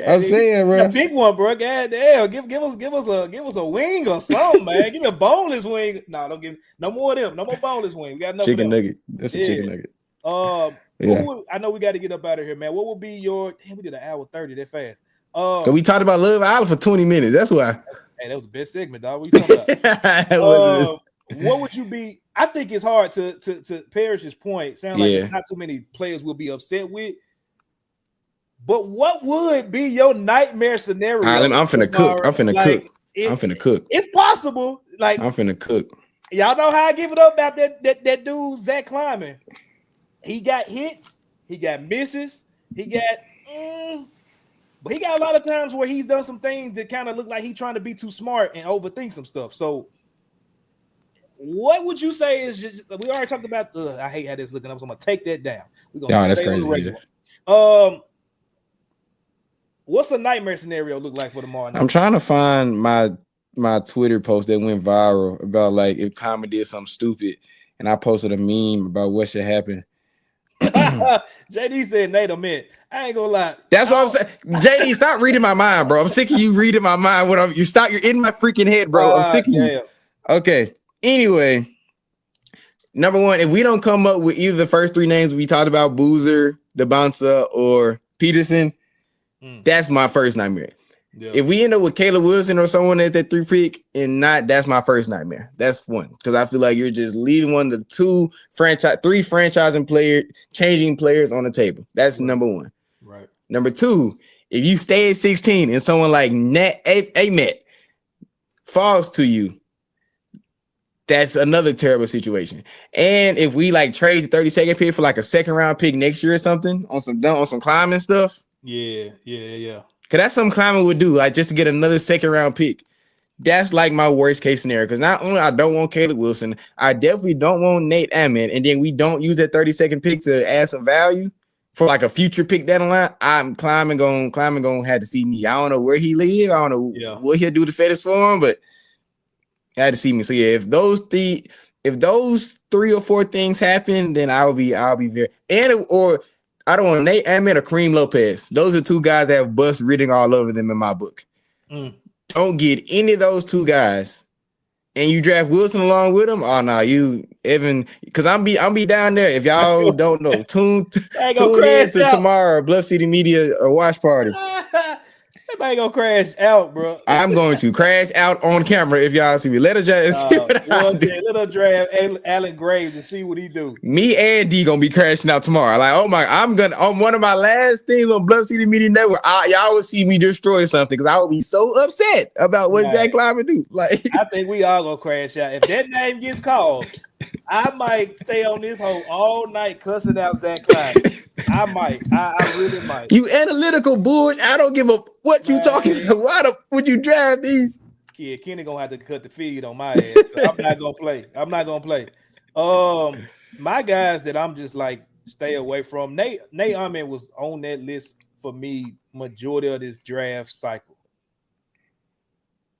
I'm saying, bro. Pick one, bro. God damn, give us a wing or something, man. Give me a boneless wing. No, don't give me no more of them. No more boneless wing. We got enough chicken of them. nugget. That's a chicken nugget. I know we got to get up out of here, man. What would be your? Damn, we did an hour 30 that fast. We talked about Love Island for 20 minutes. That's why. Hey, that was the best segment, dog. What you talking about? What would you be? I think it's hard to Parrish's point. Sound like there's not too many players we'll be upset with. But what would be your nightmare scenario? I'm finna cook. I'm finna cook. It's possible. Like I'm finna cook. Y'all know how I give it up about that dude Zach Kleiman. He got hits. He got misses. He got. But he got a lot of times where he's done some things that kind of look like he's trying to be too smart and overthink some stuff. So, what would you say is just, we already talked about? I hate how this looking up, so I'm gonna take that down. We're gonna that's crazy. What's a nightmare scenario look like for tomorrow night? I'm trying to find my Twitter post that went viral about like if Kleiman did something stupid, and I posted a meme about what should happen. JD said Nate a minute. I ain't gonna lie. That's what I'm saying. JD, stop reading my mind, bro. I'm sick of you reading my mind. You're in my freaking head, bro. I'm sick of you. Okay. Anyway, number one, if we don't come up with either the first 3 names we talked about, Boozer, DeBonsa, or Peterson, that's my first nightmare. Yeah. If we end up with Caleb Wilson or someone at that 3 pick and not, that's my first nightmare. That's one. Because I feel like you're just leaving one of the 3 franchising player changing players on the table. That's number one. Right. Number 2, if you stay at 16 and someone like Ahmet falls to you, that's another terrible situation. And if we like trade the 32nd pick for like a 2nd round pick next year or something on some climbing stuff. Yeah. Cause that's something Kleiman would do, like just to get another 2nd round pick. That's like my worst case scenario. Because not only I don't want Caleb Wilson, I definitely don't want Nate Ahmed, and then we don't use that 32nd pick to add some value for like a future pick down the line. I'm Kleiman gonna have to see me. I don't know where he live. I don't know what he'll do to FedEx for him, but he had to see me. So yeah, if those 3 or 4 things happen, then I'll be very or I don't want Nate Ahmed or Kareem Lopez. Those are 2 guys that have bust written all over them in my book. Don't get any of those 2 guys, and you draft Wilson along with them. Oh no, you Evan, because I'll be down there. If y'all don't know, tune in to tomorrow Bluff City Media watch party. Everybody gonna crash out, bro. I'm going to crash out on camera if y'all see me. Let her draft. Let her draft Allen Graves and see what he do. Me and D gonna be crashing out tomorrow. Like, oh my, I'm gonna on one of my last things on Bluff City Media Network. Y'all will see me destroy something because I will be so upset about what Zach Kleiman do. Like, I think we all gonna crash out if that name gets called. I might stay on this hole all night cussing out Zach Kleiman. I might. I really might. You analytical bull. I don't give a what you talking about. Why would you draft these? Kid, Kenny gonna have to cut the feed on my ass. I'm not gonna play. My guys that I'm just like stay away from. Nate Ahmed was on that list for me majority of this draft cycle.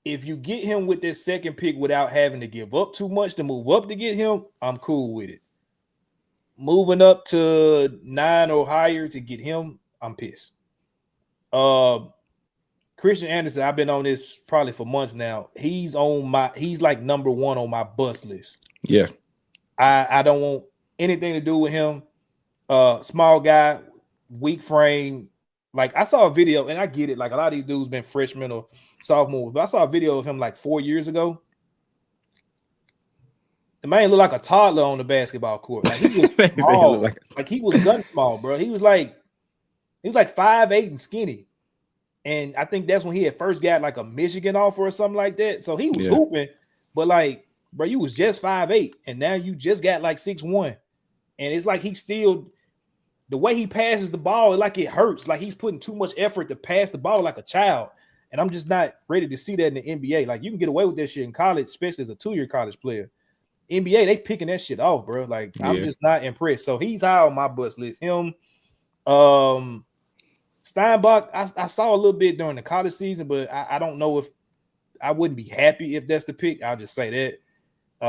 if you get him with this second pick without having to give up too much to move up to get him, I'm cool with it. Moving up to 9 or higher to get him, I'm pissed. Christian Anderson, I've been on this probably for months now. He's like number 1 on my bust list. Yeah. I don't want anything to do with him. Small guy, weak frame. Like I saw a video, and I get it. Like a lot of these dudes been freshmen or sophomores, but I saw a video of him like 4 years ago. The man looked like a toddler on the basketball court. Like he was small. Like he was gun small, bro. He was like 5'8" and skinny. And I think that's when he had first got like a Michigan offer or something like that. So he was hooping, but like, bro, you was just 5'8", and now you just got like 6'1". And it's like he still, the way he passes the ball, like it hurts. Like he's putting too much effort to pass the ball like a child. And I'm just not ready to see that in the NBA. Like you can get away with that shit in college, especially as a 2-year college player. NBA, they picking that shit off, bro. Like I'm just not impressed. So he's high on my bust list. Him, Steinbach, I saw a little bit during the college season, but I don't know if I wouldn't be happy if that's the pick. I'll just say that.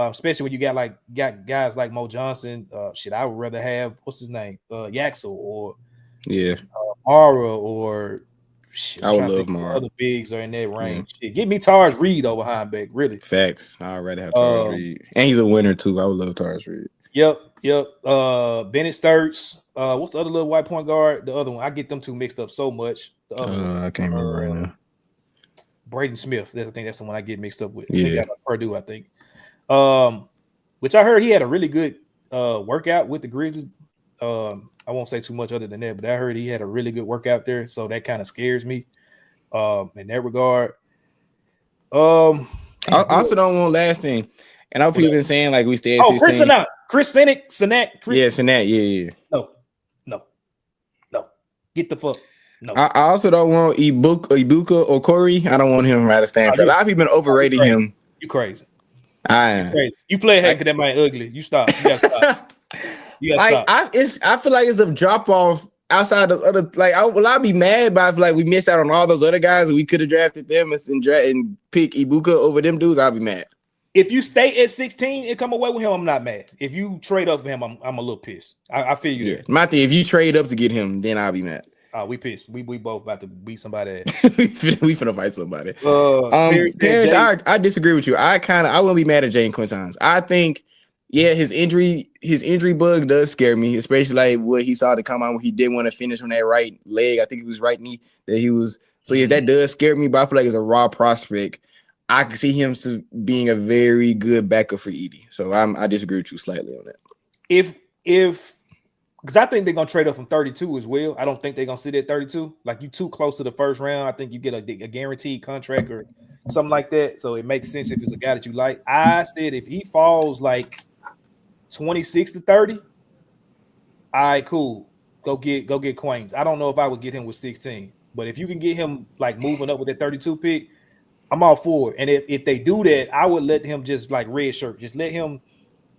Especially when you got guys like Mo Johnson. I would rather have what's his name, Yaxel or Mara or I would love Mara. Other bigs are in that range. Shit, give me Tarz Reed over Heinbeck, really. Facts. I'd rather have Tarz Reed, and he's a winner too. I would love Tarz Reed. Yep. Bennett Sturts. What's the other little white point guard? The other one. I get them two mixed up so much. The other one. I can't remember right now. Braden Smith. I think that's the one I get mixed up with. Yeah. Purdue, I think. Which I heard he had a really good workout with the Grizzlies. I won't say too much other than that, but I heard he had a really good workout there, so that kind of scares me in that regard. I also don't want last thing, and I know people been saying like we stay at 16. Chris Sinak. Yeah. No. Get the fuck. No. I also don't want Ibuka or Corey. I don't want him right to Stanford. A lot of people been overrating him. You crazy. You play ahead because that man ugly. You stop. You gotta stop. I feel like it's a drop off outside of other. Like I'll be mad, but I feel like we missed out on all those other guys. We could have drafted them and pick Ibuka over them dudes. I'll be mad. If you stay at 16 and come away with him, I'm not mad. If you trade up for him, I'm a little pissed. I feel you there. My thing, if you trade up to get him, then I'll be mad. We pissed. We both about to beat somebody. we finna fight somebody. Parrish, I disagree with you. I wouldn't be mad at Jane Quintons. I think, his injury bug does scare me, especially like what he saw to come on where he didn't want to finish on that right leg. I think it was right knee that he was. So that does scare me. But I feel like as a raw prospect, I can see him being a very good backup for Edie. So I disagree with you slightly on that. If because I think they're gonna trade up from 32 as well. I don't think they're gonna sit at 32. Like you too close to the first round. I think you get a guaranteed contract or something like that. So it makes sense if it's a guy that you like. I said if he falls like 26 to 30, all right, cool. Go get Quains. I don't know if I would get him with 16, but if you can get him like moving up with that 32 pick, I'm all for it. And if they do that, I would let him just like red shirt. Just let him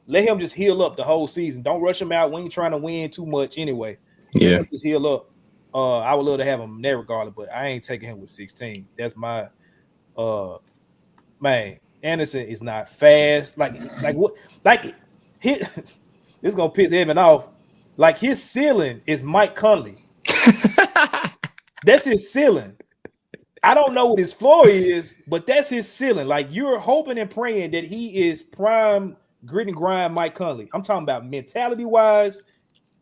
just heal up the whole season. Don't rush him out. We ain't trying to win too much anyway. Yeah. Just heal up. I would love to have him in that regard, but I ain't taking him with 16. That's my man. Anderson is not fast. Like what? Like this is gonna piss Evan off. Like his ceiling is Mike Conley. That's his ceiling. I don't know what his floor is, but that's his ceiling. Like you're hoping and praying that he is prime grit and grind Mike Conley. I'm talking about mentality wise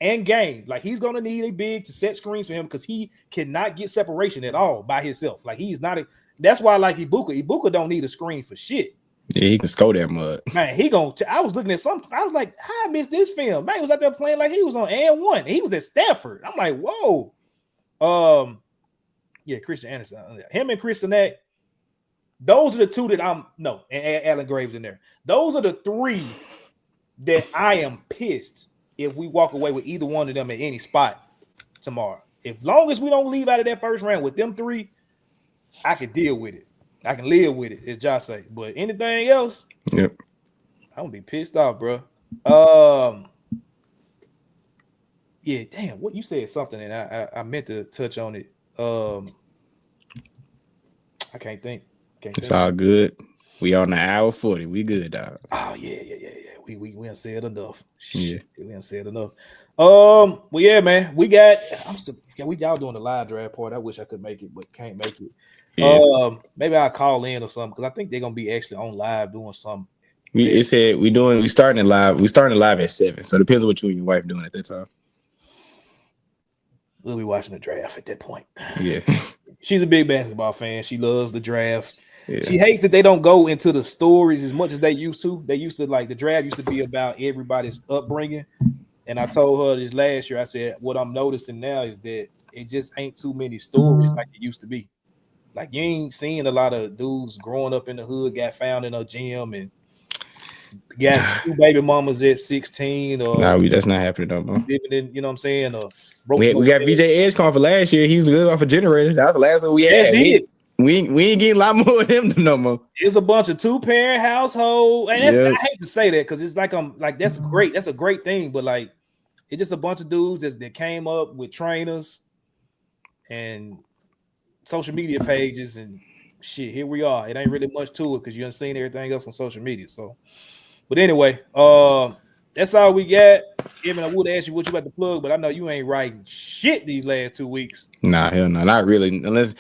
and game. Like he's gonna need a big to set screens for him because he cannot get separation at all by himself. Like he's not that's why I like Ibuka. Ibuka don't need a screen for shit. Yeah, he can score that mud. Man, I was looking at something. I was like, how I missed this film? Man, he was out there playing like he was on &1. He was at Stanford. I'm like, whoa. Christian Anderson. Him and Chris Sinak, those are the two that and Alan Graves in there. Those are the three that I am pissed if we walk away with either one of them at any spot tomorrow. As long as we don't leave out of that first round with them three, I can deal with it. I can live with it, as Josh say. But anything else, I'm gonna be pissed off, bro. Damn. What you said something, and I meant to touch on it. I can't think. It's all good. We on the hour 40. We good, dog. Oh yeah. We ain't said enough. Yeah, we ain't said enough. Well, yeah, man. We got. We y'all doing the live draft part. I wish I could make it, but can't make it. yeah. Maybe I'll call in or something because I think they're gonna be actually on live doing something. It said we starting live. We starting live at 7. So it depends on what you and your wife doing at that time. We'll be watching the draft at that point. Yeah. She's a big basketball fan. She loves the draft. Yeah. She hates that they don't go into the stories as much as they used to. They used to like the draft used to be about everybody's upbringing. And I told her this last year, I said, what I'm noticing now is that it just ain't too many stories like it used to be. Like you ain't seeing a lot of dudes growing up in the hood, got found in a gym and got 2 baby mamas at 16 or that's not happening no more. living in, you know what I'm saying? Or we got VJ Edgecombe for last year. He was good off a generator. That was the last one we had. That's it. We ain't getting a lot more of them no more. It's a bunch of 2-parent household, and I hate to say that because it's like that's great. That's a great thing, but like it's just a bunch of dudes that came up with trainers and social media pages and shit. Here we are. It ain't really much to it because you haven't seen everything else on social media. So, but anyway, that's all we got. Even I would ask you what you about to plug, but I know you ain't writing shit these last 2 weeks. Nah, hell no, not really. Unless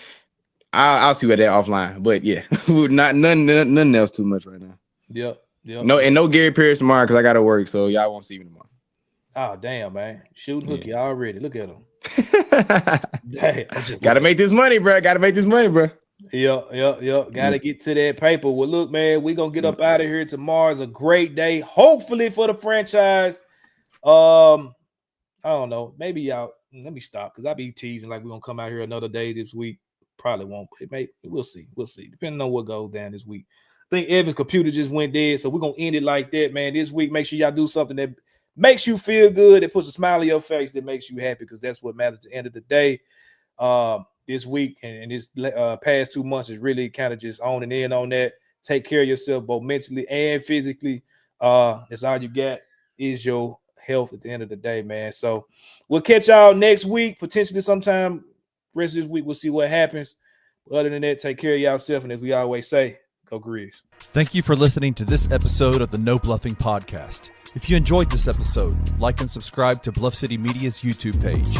I'll see you at that offline. But yeah, not nothing else too much right now. Yep. No Gary Pierce tomorrow because I gotta work, so y'all won't see me tomorrow. Oh damn, man, shooting hooky already. Look at him. Damn, gotta make this money, bro. Yep. Gotta get to that paper. Well, look, man, we're gonna get up out of here. Tomorrow's a great day, hopefully for the franchise. I don't know. Maybe y'all let me stop because I be teasing like we're gonna come out here another day this week. Probably won't. We'll see. Depending on what goes down this week. I think Evan's computer just went dead, so we're gonna end it like that, man. This week, make sure y'all do something that makes you feel good, that puts a smile on your face, that makes you happy, because that's what matters at the end of the day. This week and this past 2 months is really kind of just owning in on that. Take care of yourself both mentally and physically. That's all you got is your health at the end of the day, man. So we'll catch y'all next week, potentially sometime rest of this week. We'll see what happens. But other than that, take care of yourself, and as we always say, go Grizz. Thank you for listening to this episode of the No Bluffing Podcast. If you enjoyed this episode, like and subscribe to Bluff City Media's YouTube page.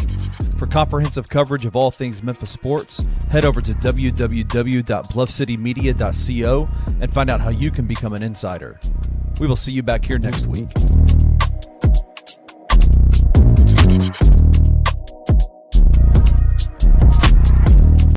For comprehensive coverage of all things Memphis sports, head over to www.bluffcitymedia.co and find out how you can become an insider. We will see you back here next week.